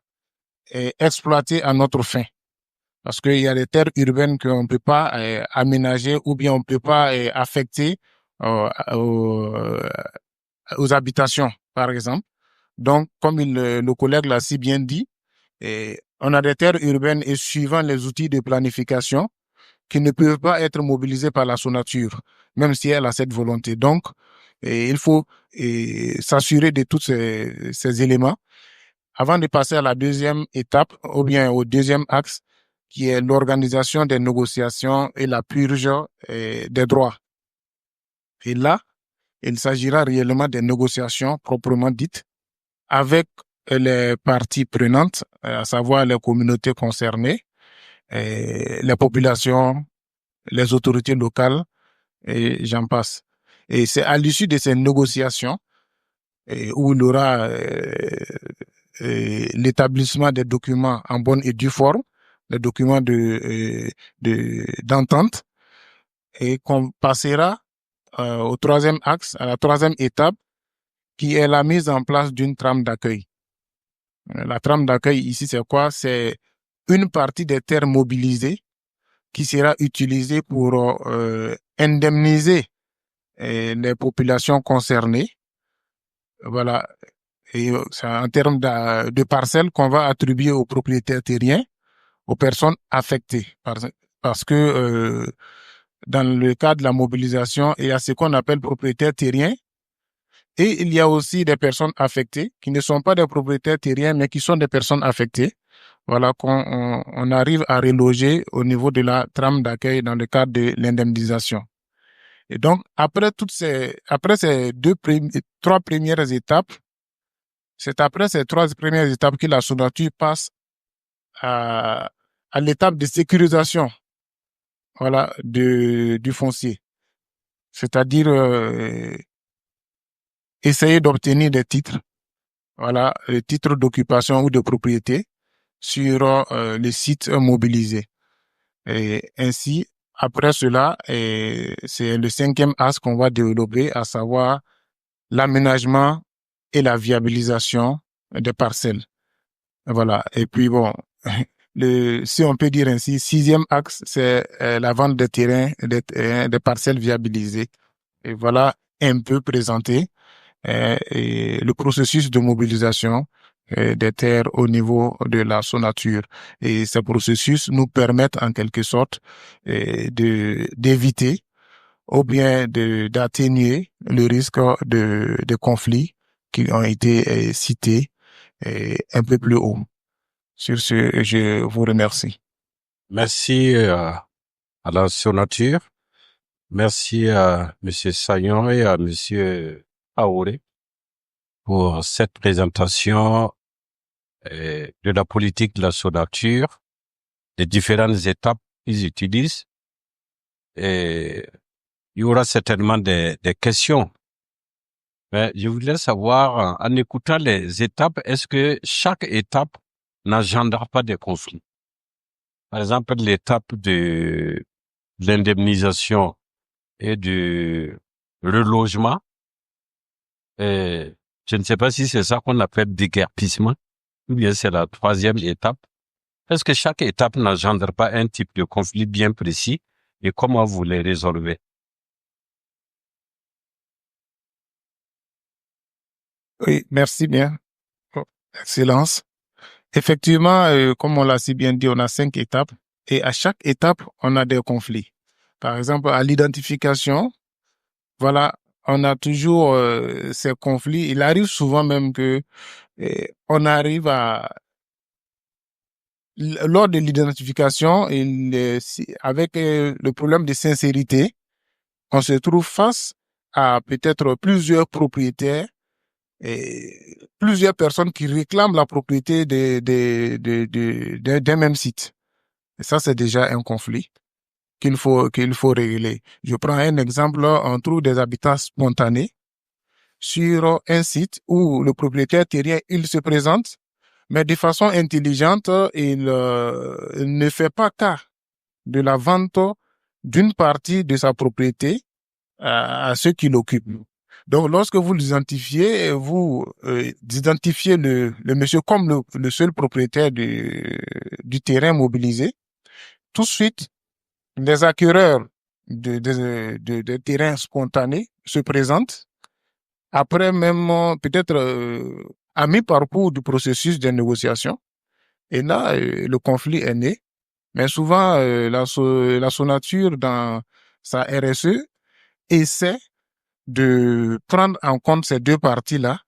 exploitées à notre fin. Parce qu'il y a des terres urbaines qu'on ne peut pas aménager ou bien on ne peut pas affecter aux habitations, par exemple. Donc, comme le collègue l'a si bien dit, on a des terres urbaines et suivant les outils de planification qui ne peuvent pas être mobilisés par la Sonature, même si elle a cette volonté. Donc, il faut s'assurer de tous ces éléments avant de passer à la deuxième étape ou bien au deuxième axe, qui est l'organisation des négociations et la purge des droits. Et là, il s'agira réellement des négociations proprement dites avec les parties prenantes, à savoir les communautés concernées, les populations, les autorités locales, et j'en passe. Et c'est à l'issue de ces négociations où il y aura l'établissement des documents en bonne et due forme, les documents d'entente, et qu'on passera au troisième axe, à la troisième étape, qui est la mise en place d'une trame d'accueil. La trame d'accueil ici, c'est quoi? C'est une partie des terres mobilisées qui sera utilisée pour indemniser les populations concernées. Voilà. Et c'est en termes de parcelles qu'on va attribuer aux propriétaires terriens, aux personnes affectées. Parce que dans le cadre de la mobilisation, il y a ce qu'on appelle propriétaires terriens. Et il y a aussi des personnes affectées qui ne sont pas des propriétaires terriens, mais qui sont des personnes affectées. Voilà, qu'on arrive à reloger au niveau de la trame d'accueil dans le cadre de l'indemnisation. Et donc, après ces 3 premières étapes, c'est après ces 3 premières étapes que la Sonature passe à l'étape de sécurisation, voilà, du foncier. C'est-à-dire essayer d'obtenir des titres, voilà, les titres d'occupation ou de propriété sur les sites mobilisés. Et ainsi, après cela, c'est le cinquième axe qu'on va développer, à savoir l'aménagement et la viabilisation des parcelles. Voilà. Et puis bon, si on peut dire ainsi, sixième axe, c'est la vente des terrains, des parcelles viabilisées. Et voilà un peu présenté et le processus de mobilisation des terres au niveau de la sonature. Et ces processus nous permettent en quelque sorte d'éviter ou bien d'atténuer le risque de conflits qui ont été cités un peu plus haut. Sur ce, je vous remercie. Merci à la Sonature. Merci à Monsieur Sayon et à Monsieur Aouré pour cette présentation de la politique de la Sonature, des différentes étapes qu'ils utilisent. Et il y aura certainement des questions. Mais je voudrais savoir, en écoutant les étapes, est-ce que chaque étape n'engendre pas de conflits? Par exemple, l'étape de l'indemnisation et du relogement, je ne sais pas si c'est ça qu'on appelle déguerpissement, ou bien c'est la troisième étape. Est-ce que chaque étape n'engendre pas un type de conflit bien précis et comment vous les résolvez? Oui, merci bien. Oh, Excellence. Effectivement, comme on l'a si bien dit, on a 5 étapes et à chaque étape, on a des conflits. Par exemple, à l'identification, voilà, on a toujours ces conflits. Il arrive souvent même que on arrive lors de l'identification, avec le problème de sincérité, on se trouve face à peut-être plusieurs propriétaires et plusieurs personnes qui réclament la propriété d'un même site. Et ça, c'est déjà un conflit qu'il faut régler. Je prends un exemple, on trouve des habitats spontanés sur un site où le propriétaire terrien, il se présente, mais de façon intelligente, il ne fait pas cas de la vente d'une partie de sa propriété à ceux qui l'occupent. Donc, lorsque vous l'identifiez, vous identifiez le monsieur comme le seul propriétaire du terrain mobilisé. Tout de suite, les acquéreurs de terrains spontanés se présentent. Après même peut-être à mi-parcours du processus de négociation. Et là, le conflit est né. Mais souvent, la Sonature, dans sa RSE, essaie de prendre en compte ces deux parties-là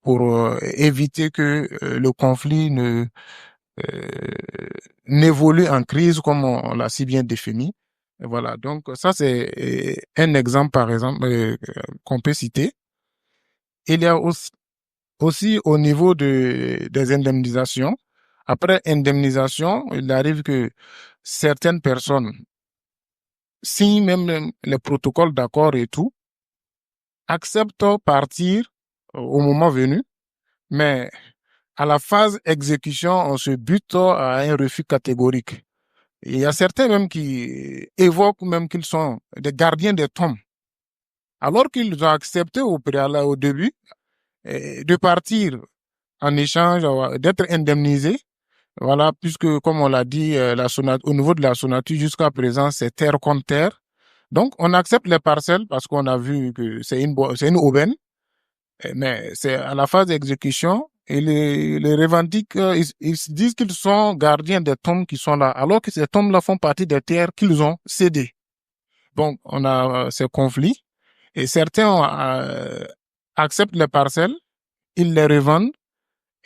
pour éviter que le conflit n'évolue en crise comme on l'a si bien défini. Et voilà, donc ça c'est un exemple par exemple qu'on peut citer. Il y a aussi au niveau des indemnisations. Après indemnisation, il arrive que certaines personnes signent même les protocoles d'accord et tout, acceptent partir au moment venu, mais à la phase exécution, on se bute à un refus catégorique. Il y a certains même qui évoquent même qu'ils sont des gardiens des tombes, alors qu'ils ont accepté au préalable, au début, de partir en échange, d'être indemnisés. Voilà, puisque comme on l'a dit, au niveau de la Sonature, jusqu'à présent, c'est terre contre terre. Donc, on accepte les parcelles parce qu'on a vu que c'est une aubaine. Mais c'est à la phase d'exécution, et les revendiquent, ils se disent qu'ils sont gardiens des tombes qui sont là, alors que ces tombes-là font partie des terres qu'ils ont cédées. Donc, on a ces conflits, et certains acceptent les parcelles, ils les revendent,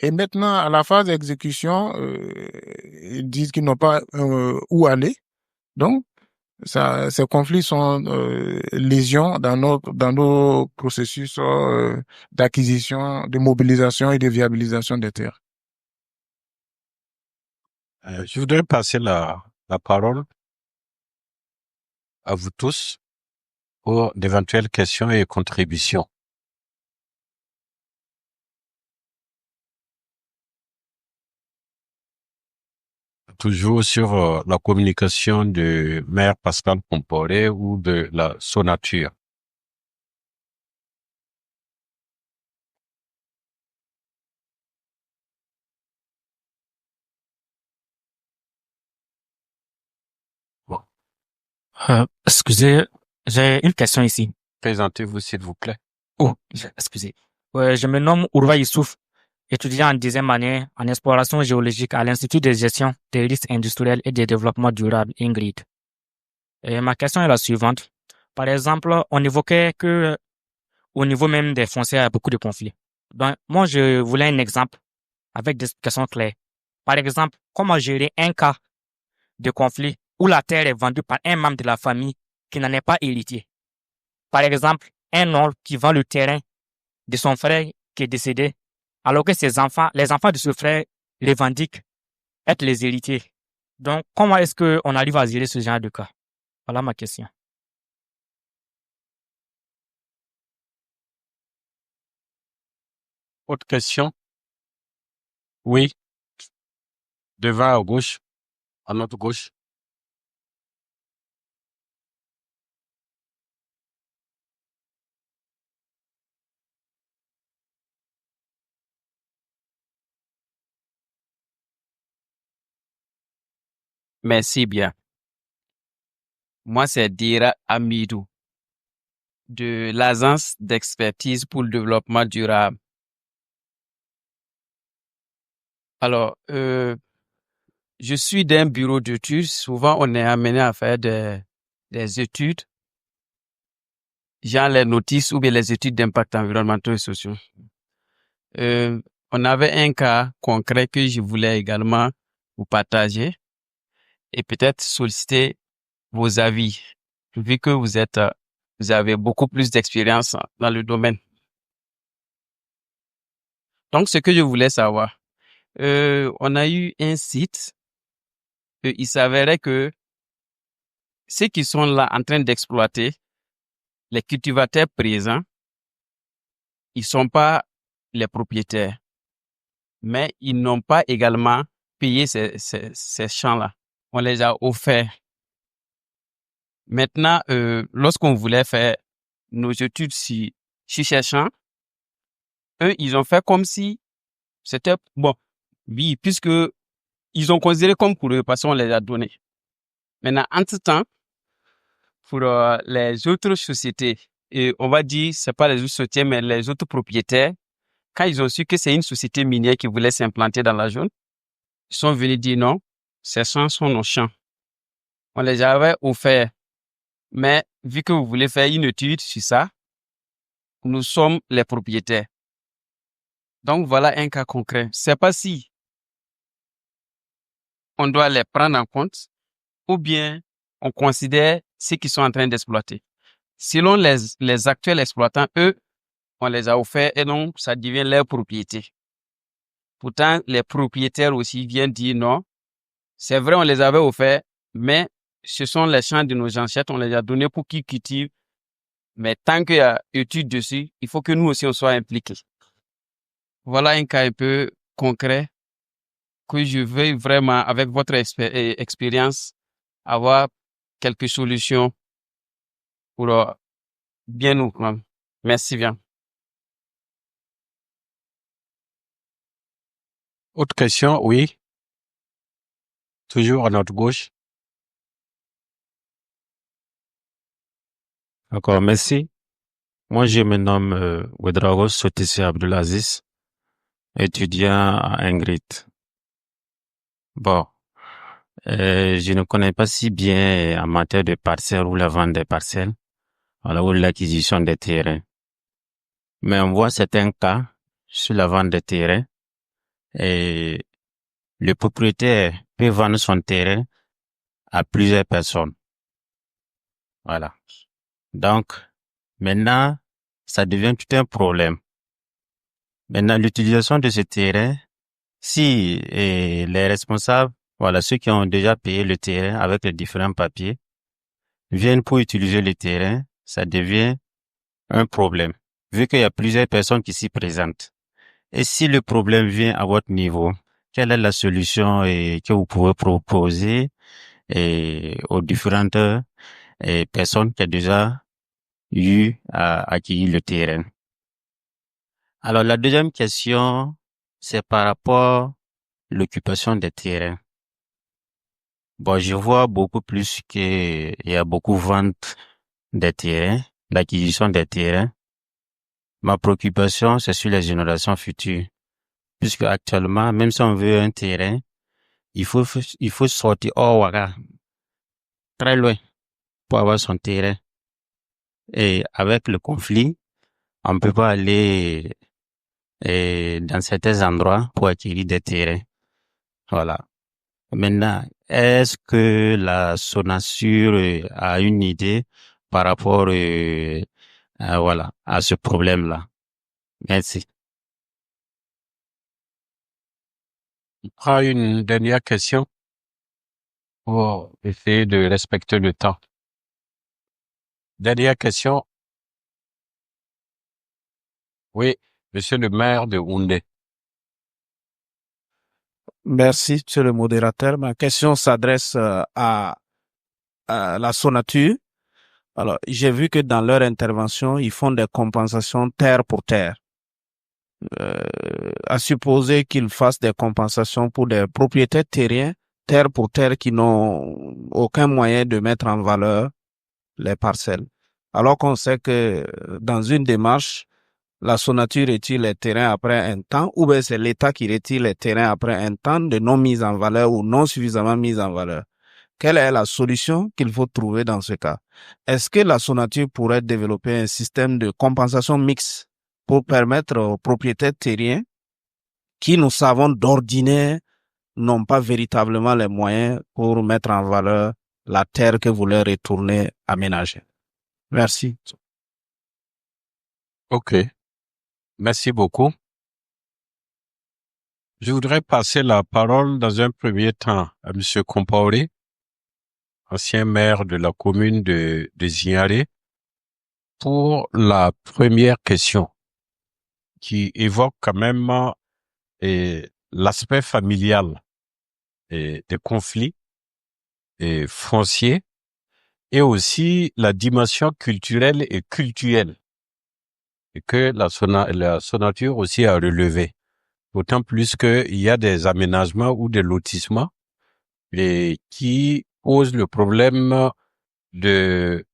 et maintenant, à la phase d'exécution, ils disent qu'ils n'ont pas où aller. Donc, ces conflits sont lésions dans nos processus d'acquisition, de mobilisation et de viabilisation des terres. Je voudrais passer la parole à vous tous pour d'éventuelles questions et contributions. Toujours sur la communication de Maire Pascal Compaoré ou de la Sonature. Excusez, j'ai une question ici. Présentez-vous, s'il vous plaît. Oh, excusez. Je me nomme Ourva Youssouf, étudiant en 10e année en exploration géologique à l'Institut de gestion des risques industriels et de développement durable, INGRID. Et ma question est la suivante. Par exemple, on évoquait que au niveau même des foncières, il y a beaucoup de conflits. Donc, moi, je voulais un exemple avec des explications claires. Par exemple, comment gérer un cas de conflit où la terre est vendue par un membre de la famille qui n'en est pas héritier. Par exemple, un oncle qui vend le terrain de son frère qui est décédé, alors que les enfants de ce frère revendiquent être les héritiers. Donc, comment est-ce qu'on arrive à gérer ce genre de cas? Voilà ma question. Autre question? Oui. Devant à gauche, à notre gauche. Merci bien. Moi, c'est Dira Amidou de l'Agence d'expertise pour le développement durable. Alors, je suis d'un bureau d'études. Souvent, on est amené à faire des études, genre les notices ou bien les études d'impact environnementaux et sociaux. On avait un cas concret que je voulais également vous partager et peut-être solliciter vos avis, vu que vous avez beaucoup plus d'expérience dans le domaine. Donc, ce que je voulais savoir, on a eu un site, il s'avérait que ceux qui sont là en train d'exploiter les cultivateurs présents, ils sont pas les propriétaires, mais ils n'ont pas également payé ces champs-là. On les a offerts. Maintenant, lorsqu'on voulait faire nos études sur ces champs, eux, ils ont fait comme si c'était bon, oui, puisque ils ont considéré comme pour eux parce qu'on les a donnés. Maintenant, entre-temps, pour les autres sociétés, et on va dire, c'est pas les autres sociétés, mais les autres propriétaires, quand ils ont su que c'est une société minière qui voulait s'implanter dans la zone, ils sont venus dire non, ces champs sont nos champs. On les avait offerts. Mais vu que vous voulez faire une étude sur ça, nous sommes les propriétaires. Donc voilà un cas concret. C'est pas si on doit les prendre en compte ou bien on considère ceux qui sont en train d'exploiter. Selon les actuels exploitants, eux, on les a offerts et donc ça devient leur propriété. Pourtant, les propriétaires aussi viennent dire non. C'est vrai, on les avait offerts, mais ce sont les champs de nos ancêtres, on les a donnés pour qu'ils cultivent. Mais tant qu'il y a étude dessus, il faut que nous aussi on soit impliqués. Voilà un cas un peu concret que je veux vraiment, avec votre expérience, avoir quelques solutions pour bien nous prendre. Merci bien. Autre question? Oui. Toujours à notre gauche. D'accord, merci. Moi, je me nomme Ouedraogo Sotisi Abdulaziz, étudiant à Ingrid. Bon, je ne connais pas si bien en matière de parcelles ou la vente des parcelles, voilà, ou l'acquisition des terrains. Mais on voit certains cas sur la vente des terrains et le propriétaire peut vendre son terrain à plusieurs personnes. Voilà. Donc, maintenant, ça devient tout un problème. Maintenant, l'utilisation de ce terrain, si les responsables Voilà, ceux qui ont déjà payé le terrain avec les différents papiers viennent pour utiliser le terrain, ça devient un problème, vu qu'il y a plusieurs personnes qui s'y présentent. Et si le problème vient à votre niveau, quelle est la solution que vous pouvez proposer aux différentes personnes qui ont déjà eu à acquérir le terrain? Alors, la deuxième question, c'est par rapport à l'occupation des terrains. Bon, je vois beaucoup plus qu'il y a beaucoup de ventes des terrains, l'acquisition des terrains. Ma préoccupation, c'est sur les générations futures. Puisque actuellement, même si on veut un terrain, il faut sortir hors Ouaga, très loin, pour avoir son terrain. Et avec le conflit, on ne peut pas aller dans certains endroits pour acquérir des terrains. Voilà. Maintenant, est-ce que la SONASUR a une idée par rapport à ce problème-là? Merci. On prend une dernière question pour essayer de respecter le temps. Dernière question. Oui, monsieur le maire de Houndé. Merci, monsieur le modérateur. Ma question s'adresse à la Sonature. Alors, j'ai vu que dans leur intervention, ils font des compensations terre pour terre. À supposer qu'ils fassent des compensations pour des propriétaires terriens, terre pour terre, qui n'ont aucun moyen de mettre en valeur les parcelles. Alors qu'on sait que dans une démarche, la Sonature retire les terrains après un temps, ou bien c'est l'État qui retire les terrains après un temps de non mise en valeur ou non suffisamment mise en valeur. Quelle est la solution qu'il faut trouver dans ce cas? Est-ce que la Sonature pourrait développer un système de compensation mixte pour permettre aux propriétaires terriens, qui nous savons d'ordinaire n'ont pas véritablement les moyens pour mettre en valeur la terre que vous leur retournez aménager? Merci. OK. Merci beaucoup. Je voudrais passer la parole dans un premier temps à monsieur Compaoré, ancien maire de la commune de Zignaré, pour la première question qui évoque quand même l'aspect familial des conflits fonciers et aussi la dimension culturelle et cultuelle et que la Sonature aussi a relevé. D'autant plus qu'il y a des aménagements ou des lotissements qui posent le problème des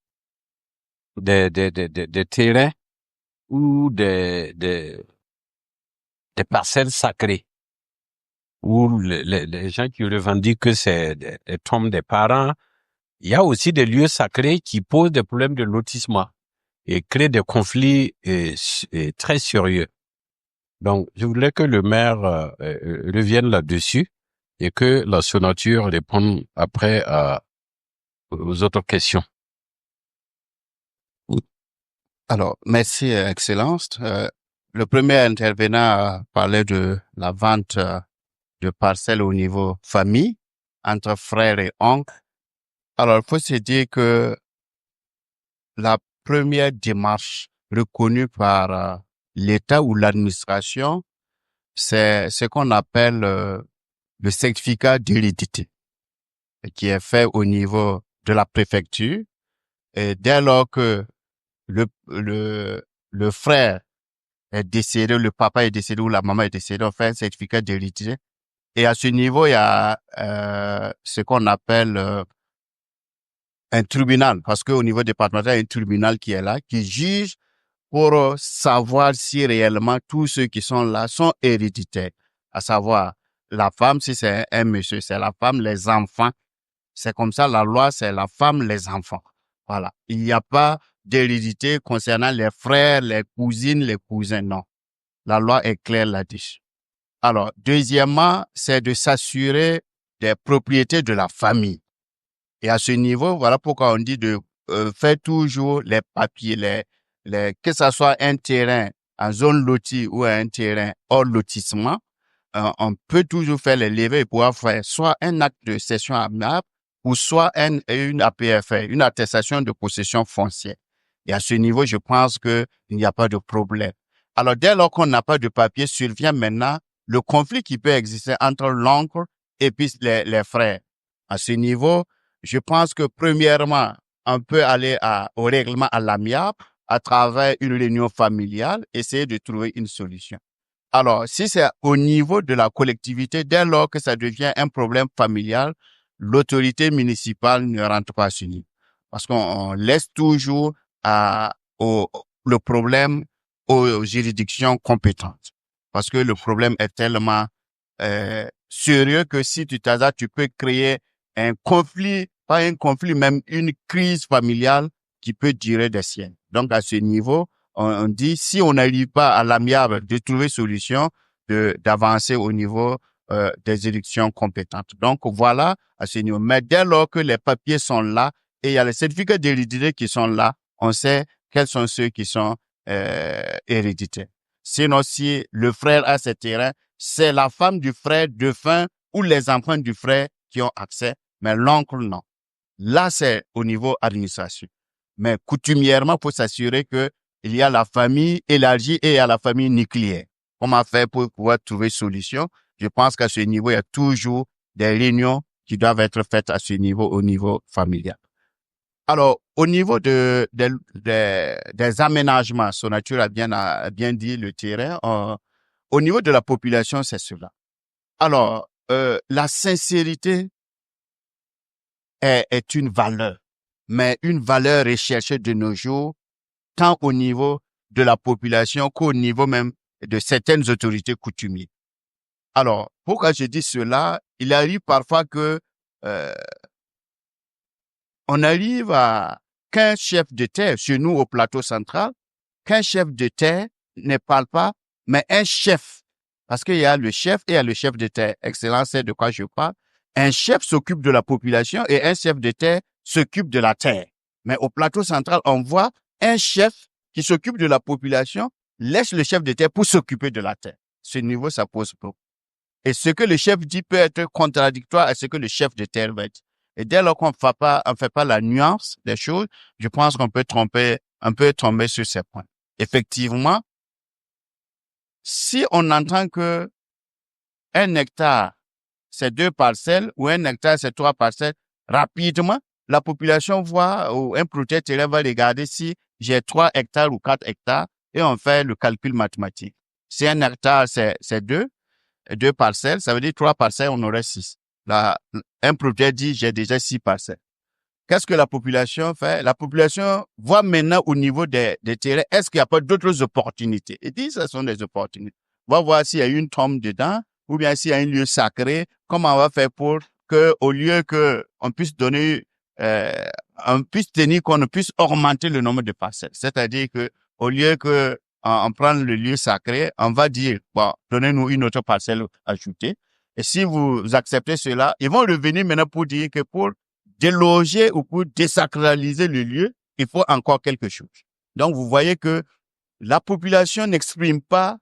terrains ou des parcelles sacrées, où les gens qui revendiquent que c'est des tombes des parents. Il y a aussi des lieux sacrés qui posent des problèmes de lotissement et créent des conflits très sérieux. Donc, je voudrais que le maire revienne là-dessus et que la Sonature réponde après aux autres questions. Alors, merci, Excellence. Le premier intervenant a parlé de la vente de parcelles au niveau famille, entre frères et oncles. Alors, il faut se dire que la première démarche reconnue par l'État ou l'administration, c'est ce qu'on appelle le certificat d'hérédité, qui est fait au niveau de la préfecture. Et dès lors que le frère est décédé, le papa est décédé ou la maman est décédée, on fait un certificat d'hérédité. Et à ce niveau, il y a ce qu'on appelle un tribunal, parce qu'au niveau départemental, il y a un tribunal qui est là, qui juge pour savoir si réellement tous ceux qui sont là sont héréditaires. À savoir, la femme, si c'est un monsieur, c'est la femme, les enfants. C'est comme ça, la loi, c'est la femme, les enfants. Voilà. Il n'y a pas d'hérédité concernant les frères, les cousines, les cousins, non. La loi est claire là-dessus. Alors, deuxièmement, c'est de s'assurer des propriétés de la famille. Et à ce niveau, voilà pourquoi on dit de faire toujours les papiers, que ça soit un terrain en zone lotie ou un terrain hors lotissement, on peut toujours faire les levées et pouvoir faire soit un acte de cession amiable ou soit une APFR, une attestation de possession foncière. Et à ce niveau, je pense qu'il n'y a pas de problème. Alors, dès lors qu'on n'a pas de papier, survient maintenant le conflit qui peut exister entre l'oncle et puis les frères. À ce niveau, je pense que premièrement, on peut aller au règlement à l'amiable à travers une réunion familiale, essayer de trouver une solution. Alors, si c'est au niveau de la collectivité, dès lors que ça devient un problème familial, l'autorité municipale ne rentre pas à ce niveau. Parce qu'on laisse toujours le problème aux juridictions compétentes. Parce que le problème est tellement sérieux que si tu t'hasardes, tu peux créer un conflit, pas un conflit, même une crise familiale qui peut durer des siècles. Donc, à ce niveau, on dit, si on n'arrive pas à l'amiable de trouver solution, d'avancer au niveau des juridictions compétentes. Donc, voilà à ce niveau. Mais dès lors que les papiers sont là et il y a les certificats d'hérédité qui sont là, on sait quels sont ceux qui sont héréditaires. Sinon, si le frère a ses terrains, c'est la femme du frère défunt ou les enfants du frère qui ont accès, mais l'oncle, non. Là, c'est au niveau administration. Mais coutumièrement, il faut s'assurer que il y a la famille élargie et il y a la famille nucléaire. Comment faire pour pouvoir trouver solution? Je pense qu'à ce niveau, il y a toujours des réunions qui doivent être faites à ce niveau, au niveau familial. Alors, au niveau des aménagements, Sonature a bien dit le terrain. Au niveau de la population, c'est cela. Alors, la sincérité est une valeur, mais une valeur recherchée de nos jours, tant au niveau de la population qu'au niveau même de certaines autorités coutumières. Alors, pourquoi je dis cela? Il arrive parfois que on arrive à qu'un chef de terre, chez nous au plateau central, qu'un chef de terre ne parle pas, mais un chef, parce qu'il y a le chef et il y a le chef de terre. Excellence, c'est de quoi je parle. Un chef s'occupe de la population et un chef de terre s'occupe de la terre. Mais au plateau central, on voit un chef qui s'occupe de la population, laisse le chef de terre pour s'occuper de la terre. Ce niveau, ça pose problème. Et ce que le chef dit peut être contradictoire à ce que le chef de terre va dire. Et dès lors qu'on ne fait pas la nuance des choses, je pense qu'on peut tomber sur ces points. Effectivement, si on entend que un hectare, c'est 2 parcelles, ou un hectare, c'est 3 parcelles, rapidement, la population voit, ou un propriétaire va regarder si j'ai 3 hectares ou 4 hectares, et on fait le calcul mathématique. Si un hectare, c'est 2 parcelles, ça veut dire 3 parcelles, on aurait 6. Un propriétaire dit, j'ai déjà 6 parcelles. Qu'est-ce que la population fait? La population voit maintenant au niveau des terrains, est-ce qu'il n'y a pas d'autres opportunités? Et dit, ce sont des opportunités. On va voir s'il y a une tombe dedans, ou bien s'il y a un lieu sacré, comment on va faire pour que, au lieu que on puisse donner, on puisse tenir qu'on puisse augmenter le nombre de parcelles. C'est-à-dire que, au lieu que on prend le lieu sacré, on va dire, bon, donnez-nous une autre parcelle ajoutée. Et si vous acceptez cela, ils vont revenir maintenant pour dire que pour déloger ou pour désacraliser le lieu, il faut encore quelque chose. Donc, vous voyez que la population n'exprime pas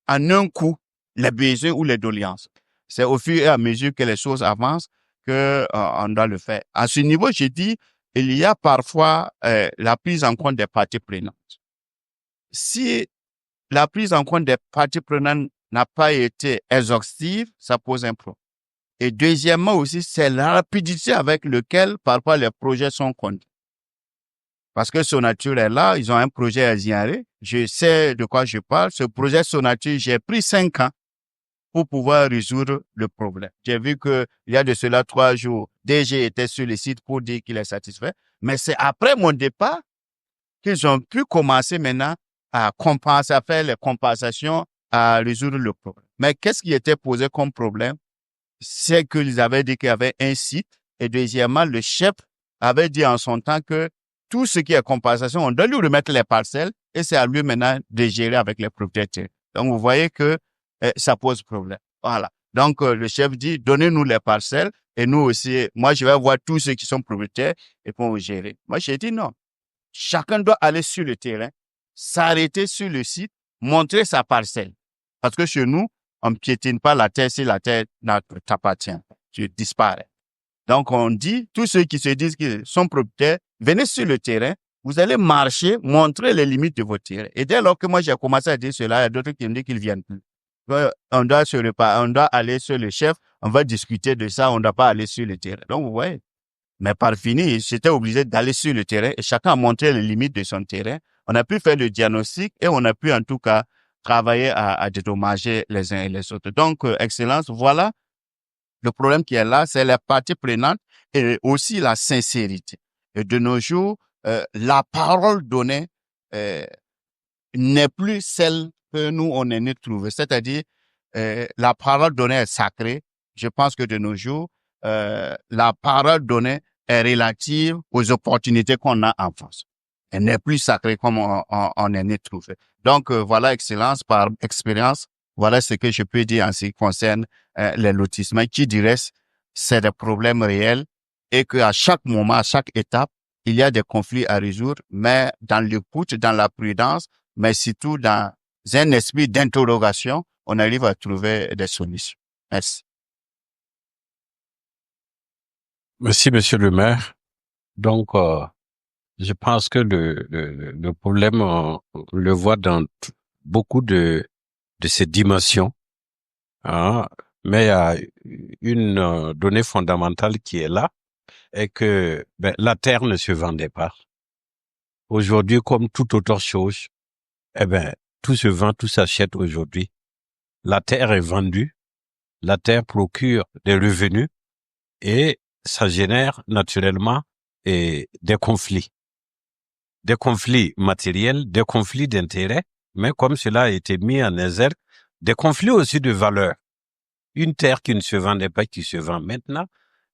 en un coup les besoins ou les doléances. C'est au fur et à mesure que les choses avancent que on doit le faire. À ce niveau, j'ai dit, il y a parfois la prise en compte des parties prenantes. Si la prise en compte des parties prenantes n'a pas été exhaustive, ça pose un problème. Et deuxièmement aussi, c'est la rapidité avec laquelle parfois les projets sont conduits. Parce que Sonature est là, ils ont un projet à Ziaré. Je sais de quoi je parle. Ce projet Sonature, j'ai pris 5 ans pour pouvoir résoudre le problème. J'ai vu que il y a de cela 3 jours, DG était sur le site pour dire qu'il est satisfait. Mais c'est après mon départ qu'ils ont pu commencer maintenant à compenser, à faire les compensations, à résoudre le problème. Mais qu'est-ce qui était posé comme problème? C'est qu'ils avaient dit qu'il y avait un site. Et deuxièmement, le chef avait dit en son temps que tout ce qui est compensation, on doit lui remettre les parcelles et c'est à lui maintenant de gérer avec les propriétaires. Donc, vous voyez que ça pose problème. Voilà. Donc, le chef dit, donnez-nous les parcelles et nous aussi, moi, je vais voir tous ceux qui sont propriétaires et pour gérer. Moi, j'ai dit non. Chacun doit aller sur le terrain, s'arrêter sur le site, montrer sa parcelle. Parce que chez nous, on ne piétine pas la terre si la terre t'appartient. Tu disparais. Donc, on dit, tous ceux qui se disent qu'ils sont propriétaires, venez sur le terrain, vous allez marcher, montrer les limites de votre terrain. Et dès lors que moi, j'ai commencé à dire cela, il y a d'autres qui me disent qu'ils viennent plus. On doit aller sur le chef, on va discuter de ça, on ne doit pas aller sur le terrain. Donc, vous voyez. Mais par fini, j'étais obligé d'aller sur le terrain et chacun a montré les limites de son terrain. On a pu faire le diagnostic et on a pu en tout cas travailler à dédommager les uns et les autres. Donc, Excellence, voilà le problème qui est là, c'est la partie prenante et aussi la sincérité. Et de nos jours, la parole donnée n'est plus celle que nous, on est né trouver. C'est-à-dire, la parole donnée est sacrée. Je pense que de nos jours, la parole donnée est relative aux opportunités qu'on a en face. Elle n'est plus sacrée comme on est né trouver. Donc, voilà, Excellence, par expérience, voilà ce que je peux dire en ce qui concerne les lotissements, qui du reste, c'est des problèmes réels et qu'à chaque moment, à chaque étape, il y a des conflits à résoudre, mais dans l'écoute, dans la prudence, mais surtout dans un esprit d'interrogation, on arrive à trouver des solutions. Merci. Merci, monsieur le maire. Donc, je pense que le problème, on le voit dans beaucoup de ces dimensions, hein, mais il y a une donnée fondamentale qui est là, est que la terre ne se vendait pas. Aujourd'hui, comme toute autre chose, tout se vend, tout s'achète aujourd'hui. La terre est vendue, la terre procure des revenus et ça génère naturellement des conflits. Des conflits matériels, des conflits d'intérêts, mais comme cela a été mis en exergue, des conflits aussi de valeurs. Une terre qui ne se vendait pas, qui se vend maintenant,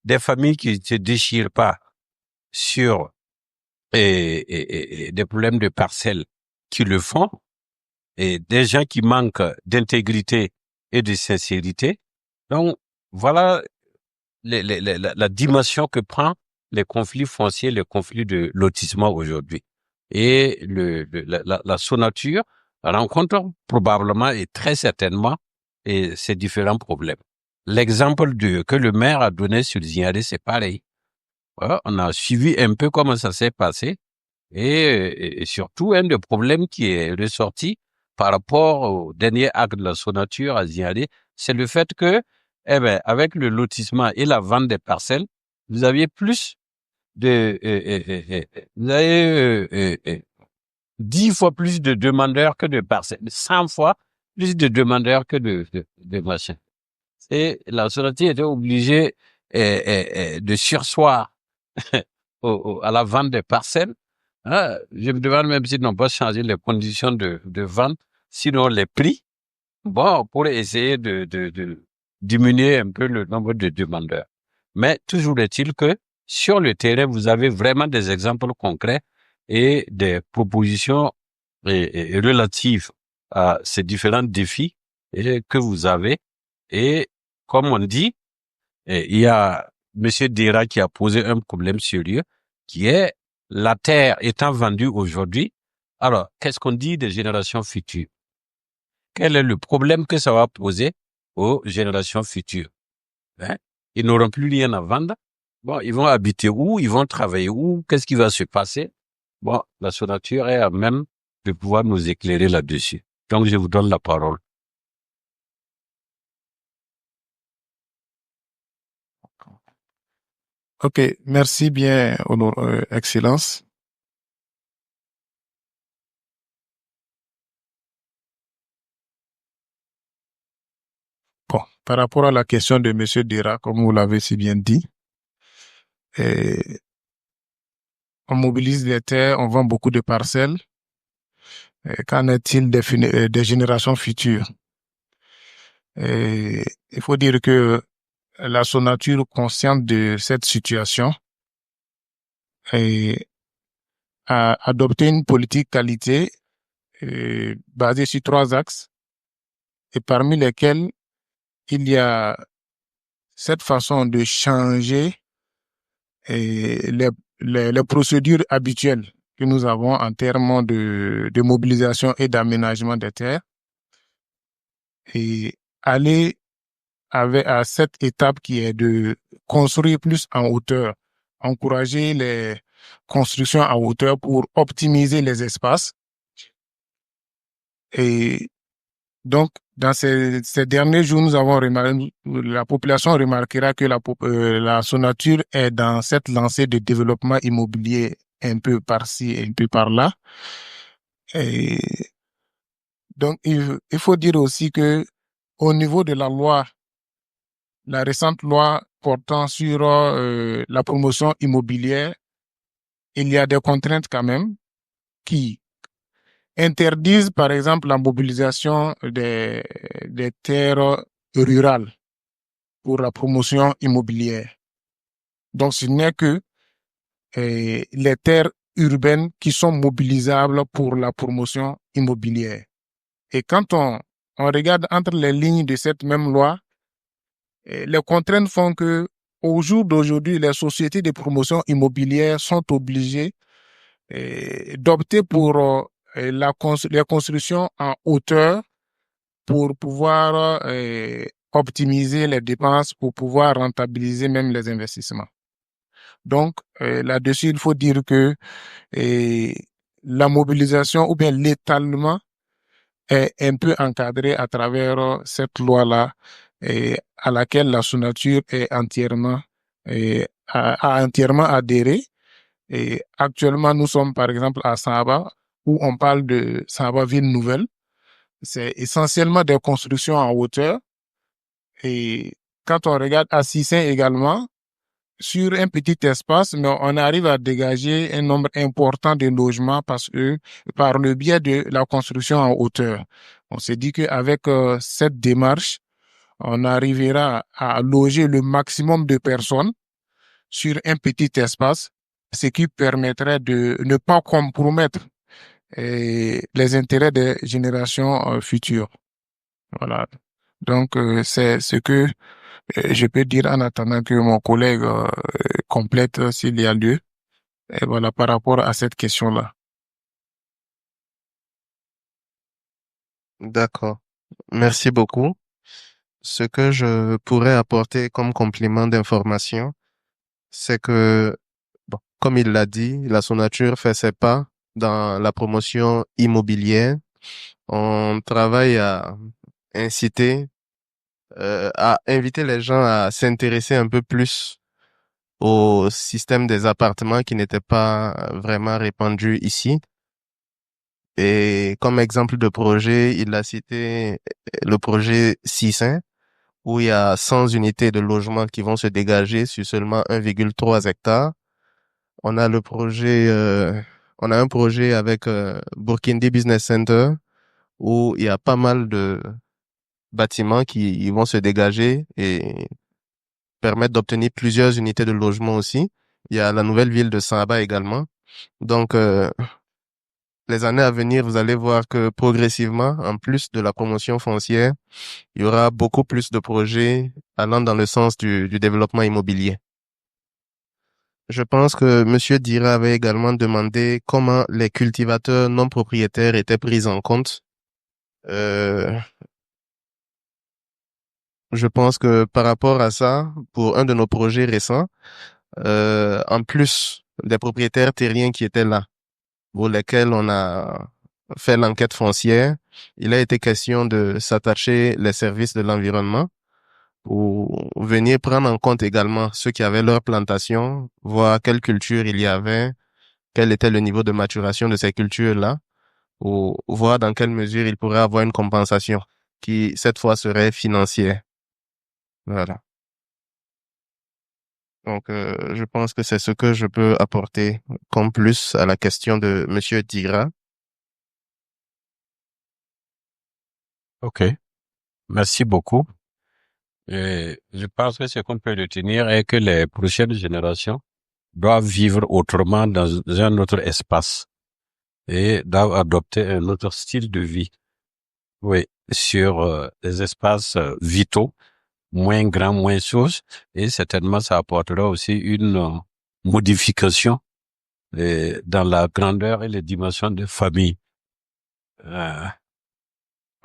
des familles qui ne se déchirent pas sur des problèmes de parcelles qui le font, et des gens qui manquent d'intégrité et de sincérité. Donc, voilà la dimension que prend les conflits fonciers, les conflits de lotissement aujourd'hui. Et la Sonature rencontre probablement et très certainement ces différents problèmes. L'exemple que le maire a donné sur Zignaré, c'est pareil. Voilà, on a suivi un peu comment ça s'est passé et surtout un des problèmes qui est ressorti par rapport au dernier acte de la Sonature à Zignaré, c'est le fait que, avec le lotissement et la vente des parcelles, vous aviez plus de, vous avez 10 fois plus de demandeurs que de parcelles, 100 fois plus de demandeurs que de machins. Et la Sonature était obligée de surseoir à la vente des parcelles. Ah, je me demande même s'ils n'ont pas changé les conditions de vente, sinon les prix, bon, pour essayer de diminuer un peu le nombre de demandeurs. Mais toujours est-il que sur le terrain, vous avez vraiment des exemples concrets et des propositions relatives à ces différents défis que vous avez. Et comme on dit, il y a Monsieur Dira qui a posé un problème sérieux, qui est la terre étant vendue aujourd'hui. Alors, qu'est-ce qu'on dit des générations futures? Quel est le problème que ça va poser aux générations futures? Ils n'auront plus rien à vendre. Bon, ils vont habiter où? Ils vont travailler où? Qu'est-ce qui va se passer? Bon, la Sonature est à même de pouvoir nous éclairer là-dessus. Donc, je vous donne la parole. Ok, merci bien, Excellence. Bon, par rapport à la question de Monsieur Dira, comme vous l'avez si bien dit, on mobilise les terres, on vend beaucoup de parcelles. Qu'en est-il des générations futures? Il faut dire que la Sonature, consciente de cette situation, a adopté une politique qualité basée sur 3 axes, et parmi lesquels il y a cette façon de changer les procédures habituelles que nous avons en termes de mobilisation et d'aménagement des terres, et aller à cette étape qui est de construire plus en hauteur, encourager les constructions en hauteur pour optimiser les espaces. Et donc, dans ces derniers jours, nous avons remarqué, la population remarquera que la Sonature est dans cette lancée de développement immobilier un peu par-ci, un peu par-là. Et donc, il faut dire aussi que au niveau de la loi, la récente loi portant sur la promotion immobilière, il y a des contraintes quand même qui interdisent, par exemple, la mobilisation des terres rurales pour la promotion immobilière. Donc, ce n'est que les terres urbaines qui sont mobilisables pour la promotion immobilière. Et quand on regarde entre les lignes de cette même loi, les contraintes font que au jour d'aujourd'hui, les sociétés de promotion immobilière sont obligées d'opter pour les constructions en hauteur pour pouvoir optimiser les dépenses, pour pouvoir rentabiliser même les investissements. Donc, là-dessus, il faut dire que la mobilisation ou bien l'étalement est un peu encadré à travers cette loi-là à laquelle la Sonature est entièrement a entièrement adhéré. Et actuellement, nous sommes par exemple à Saba, où on parle de Saba Ville Nouvelle. C'est essentiellement des constructions en hauteur. Et quand on regarde à Sissin également, sur un petit espace, mais on arrive à dégager un nombre important de logements parce que par le biais de la construction en hauteur. On s'est dit qu'avec cette démarche, on arrivera à loger le maximum de personnes sur un petit espace, ce qui permettrait de ne pas compromettre les intérêts des générations futures. Voilà. Donc, c'est ce que je peux dire en attendant que mon collègue complète s'il y a lieu. Et voilà, par rapport à cette question-là. D'accord. Merci beaucoup. Ce que je pourrais apporter comme complément d'information, c'est que, bon, comme il l'a dit, la Sonature fait ses pas dans la promotion immobilière. On travaille à inciter, à inviter les gens à s'intéresser un peu plus au système des appartements qui n'était pas vraiment répandu ici. Et comme exemple de projet, il a cité le projet Sissin, où il y a 100 unités de logement qui vont se dégager sur seulement 1,3 hectares. On a le projet, on a un projet avec Burkindi Business Center, où il y a pas mal de bâtiments qui vont se dégager et permettre d'obtenir plusieurs unités de logement aussi. Il y a la nouvelle ville de Saba également. Donc, les années à venir, vous allez voir que progressivement, en plus de la promotion foncière, il y aura beaucoup plus de projets allant dans le sens du développement immobilier. Je pense que Monsieur Dira avait également demandé comment les cultivateurs non propriétaires étaient pris en compte. Je pense que par rapport à ça, pour un de nos projets récents, en plus des propriétaires terriens qui étaient là, pour lesquels on a fait l'enquête foncière, il a été question de s'attacher les services de l'environnement pour venir prendre en compte également ceux qui avaient leur plantation, voir quelle culture il y avait, quel était le niveau de maturation de ces cultures-là, pour voir dans quelle mesure ils pourraient avoir une compensation qui, cette fois, serait financière. Voilà. Donc, je pense que c'est ce que je peux apporter comme plus à la question de Monsieur Dira. OK. Merci beaucoup. Et je pense que ce qu'on peut retenir est que les prochaines générations doivent vivre autrement dans un autre espace et doivent adopter un autre style de vie. Oui, sur des espaces vitaux, moins grands, moins sources, et certainement ça apportera aussi une modification dans la grandeur et les dimensions de famille.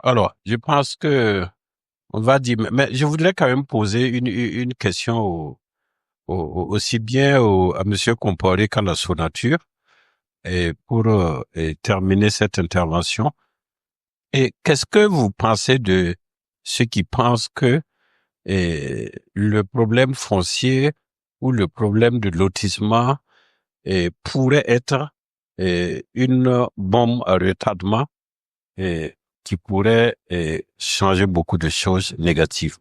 Alors, je pense que on va dire, mais je voudrais quand même poser une question aussi bien à Monsieur Comporé qu'à la Sonature, et pour terminer cette intervention. Et qu'est-ce que vous pensez de ceux qui pensent que le problème foncier ou le problème de lotissement pourrait être une bombe à retardement qui pourrait changer beaucoup de choses négatives?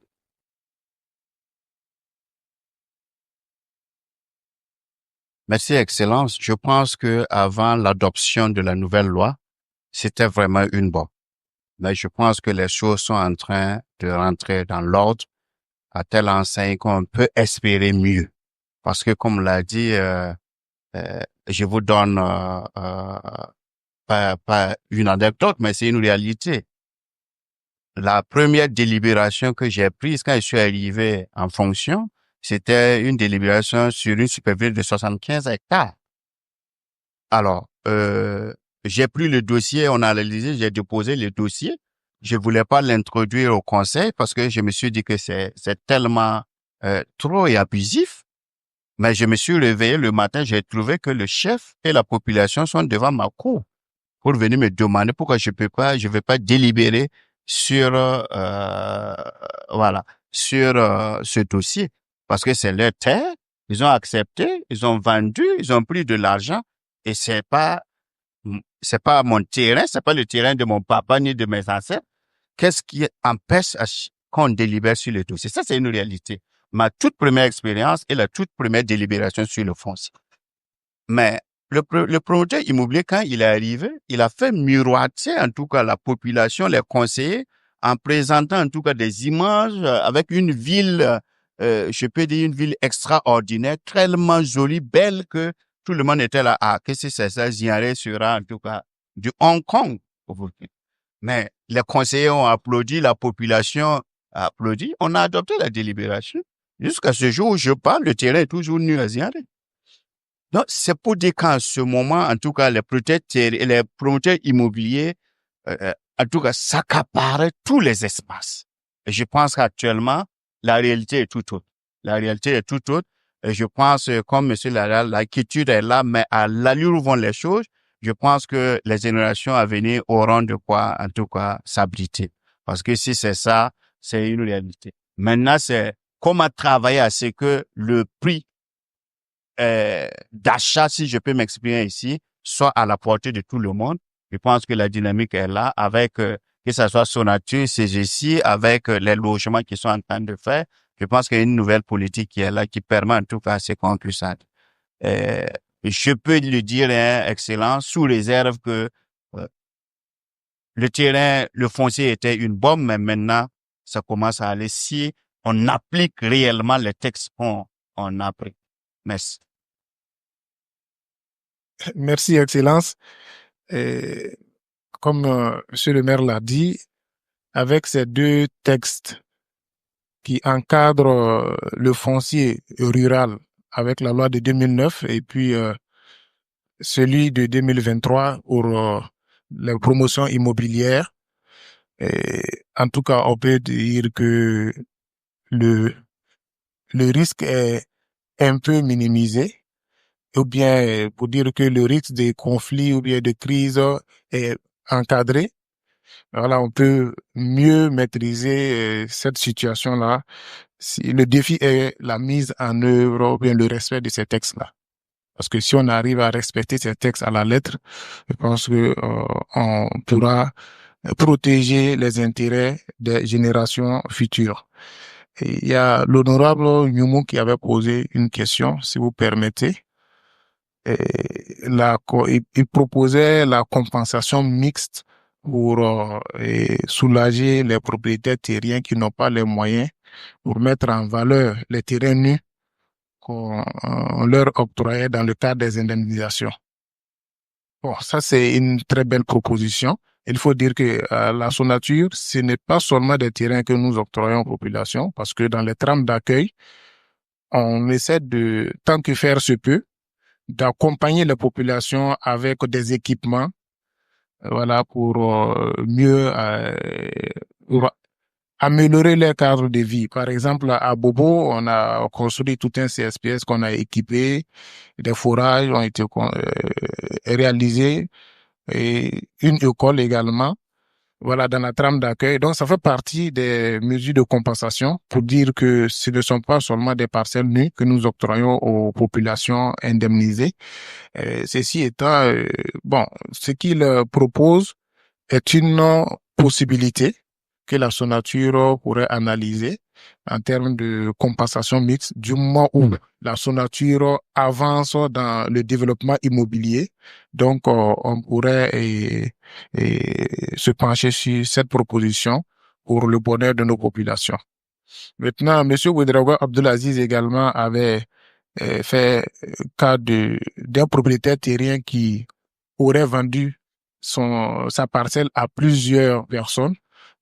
Merci, Excellence. Je pense que avant l'adoption de la nouvelle loi, c'était vraiment une bombe. Mais je pense que les choses sont en train de rentrer dans l'ordre à telle enseigne qu'on peut espérer mieux. Parce que, comme l'a dit, je vous donne pas une anecdote, mais c'est une réalité. La première délibération que j'ai prise quand je suis arrivé en fonction, c'était une délibération sur une superficie de 75 hectares. Alors, j'ai pris le dossier, on a analysé, j'ai déposé le dossier. Je voulais pas l'introduire au conseil parce que je me suis dit que c'est tellement trop et abusif. Mais je me suis réveillé le matin, j'ai trouvé que le chef et la population sont devant ma cour pour venir me demander pourquoi je vais pas délibérer sur ce dossier parce que c'est leur terre, ils ont accepté, ils ont vendu, ils ont pris de l'argent et c'est pas mon terrain, c'est pas le terrain de mon papa ni de mes ancêtres. Qu'est-ce qui empêche qu'on délibère sur le dossier? Ça, c'est une réalité. Ma toute première expérience et la toute première délibération sur le foncier. Mais le projet immobilier, quand il est arrivé, il a fait miroiter en tout cas la population, les conseillers, en présentant en tout cas des images avec une ville, je peux dire une ville extraordinaire, tellement jolie, belle que tout le monde était là. Ah, qu'est-ce que c'est ça? Ziaré sera en tout cas du Hong Kong. Mais les conseillers ont applaudi, la population a applaudi. On a adopté la délibération. Jusqu'à ce jour où je parle, le terrain est toujours nu à Ziaré. Donc, c'est pour dire qu'en ce moment, en tout cas, les promoteurs immobiliers, en tout cas, s'accaparent tous les espaces. Et je pense qu'actuellement, la réalité est tout autre. La réalité est tout autre. Et je pense, comme M. Lara, l'inquiétude est là, mais à l'allure où vont les choses, je pense que les générations à venir auront de quoi, en tout cas, s'abriter. Parce que si c'est ça, c'est une réalité. Maintenant, c'est comment travailler à ce que le prix d'achat, si je peux m'exprimer ici, soit à la portée de tout le monde. Je pense que la dynamique est là avec, que ce soit Sonature, CGC, avec les logements qui sont en train de faire. Je pense qu'il y a une nouvelle politique qui est là, qui permet en tout cas ces conclusions. Je peux le dire, hein, Excellence, sous réserve que le terrain, le foncier était une bombe, mais maintenant, ça commence à aller si on applique réellement les textes qu'on a pris. Merci. Merci, Excellence. Et comme Monsieur le maire l'a dit, avec ces deux textes qui encadrent le foncier rural avec la loi de 2009 et puis celui de 2023 pour la promotion immobilière, et en tout cas, on peut dire que le risque est un peu minimisé, ou bien pour dire que le risque de conflit ou bien de crise est encadré. Voilà, on peut mieux maîtriser cette situation-là. Si le défi est la mise en œuvre ou bien le respect de ces textes-là. Parce que si on arrive à respecter ces textes à la lettre, je pense que on pourra protéger les intérêts des générations futures. Et il y a l'honorable Nyumu qui avait posé une question, si vous permettez. Et il proposait la compensation mixte pour soulager les propriétaires terriens qui n'ont pas les moyens pour mettre en valeur les terrains nus qu'on leur octroyait dans le cadre des indemnisations. Bon, ça c'est une très belle proposition. Il faut dire que la Sonature, ce n'est pas seulement des terrains que nous octroyons aux populations, parce que dans les trames d'accueil, on essaie de, tant que faire se peut, d'accompagner les populations avec des équipements, voilà, pour mieux améliorer leur cadre de vie. Par exemple, à Bobo, on a construit tout un CSPS qu'on a équipé, des forages ont été réalisés et une école également. Voilà, dans la trame d'accueil. Donc, ça fait partie des mesures de compensation pour dire que ce ne sont pas seulement des parcelles nues que nous octroyons aux populations indemnisées. Ceci étant, bon, ce qu'il propose est une possibilité que la Sonature pourrait analyser en termes de compensation mixte du moment où la Sonature avance dans le développement immobilier. Donc, on pourrait se pencher sur cette proposition pour le bonheur de nos populations. Maintenant, M. Ouedraogo Abdelaziz également avait fait cas d'un propriétaire terrien qui aurait vendu sa parcelle à plusieurs personnes.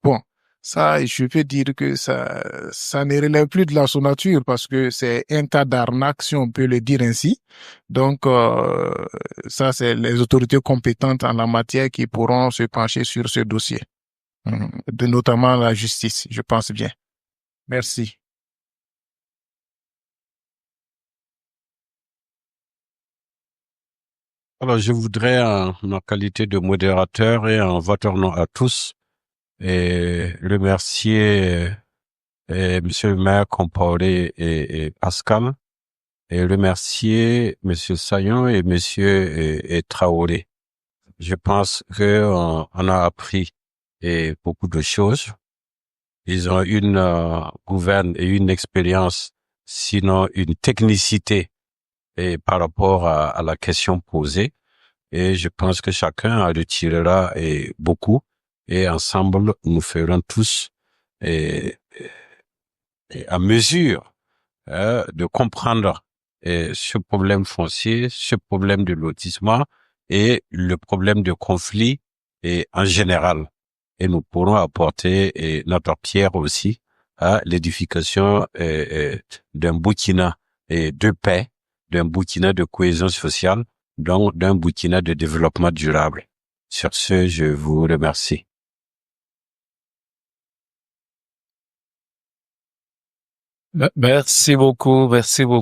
Bon, ça, je peux dire que ça ne relève plus de la Sonature parce que c'est un cas d'arnaque, si on peut le dire ainsi. Donc, ça, c'est les autorités compétentes en la matière qui pourront se pencher sur ce dossier, notamment la justice, je pense bien. Merci. Alors, je voudrais, en qualité de modérateur et en votre nom à tous, remercier Monsieur le maire Compaoré et Pascal, et remercier Monsieur Sayon et Monsieur Traoré. Je pense que on a appris beaucoup de choses. Ils ont une gouverne et une expérience, sinon une technicité et par rapport à la question posée. Et je pense que chacun en retirera beaucoup. Et ensemble, nous ferons tous à mesure de comprendre ce problème foncier, ce problème de lotissement et le problème de conflit en général. Et nous pourrons apporter notre pierre aussi à l'édification d'un Burkina de paix, d'un Burkina de cohésion sociale, donc d'un Burkina de développement durable. Sur ce, je vous remercie. Merci beaucoup, merci beaucoup.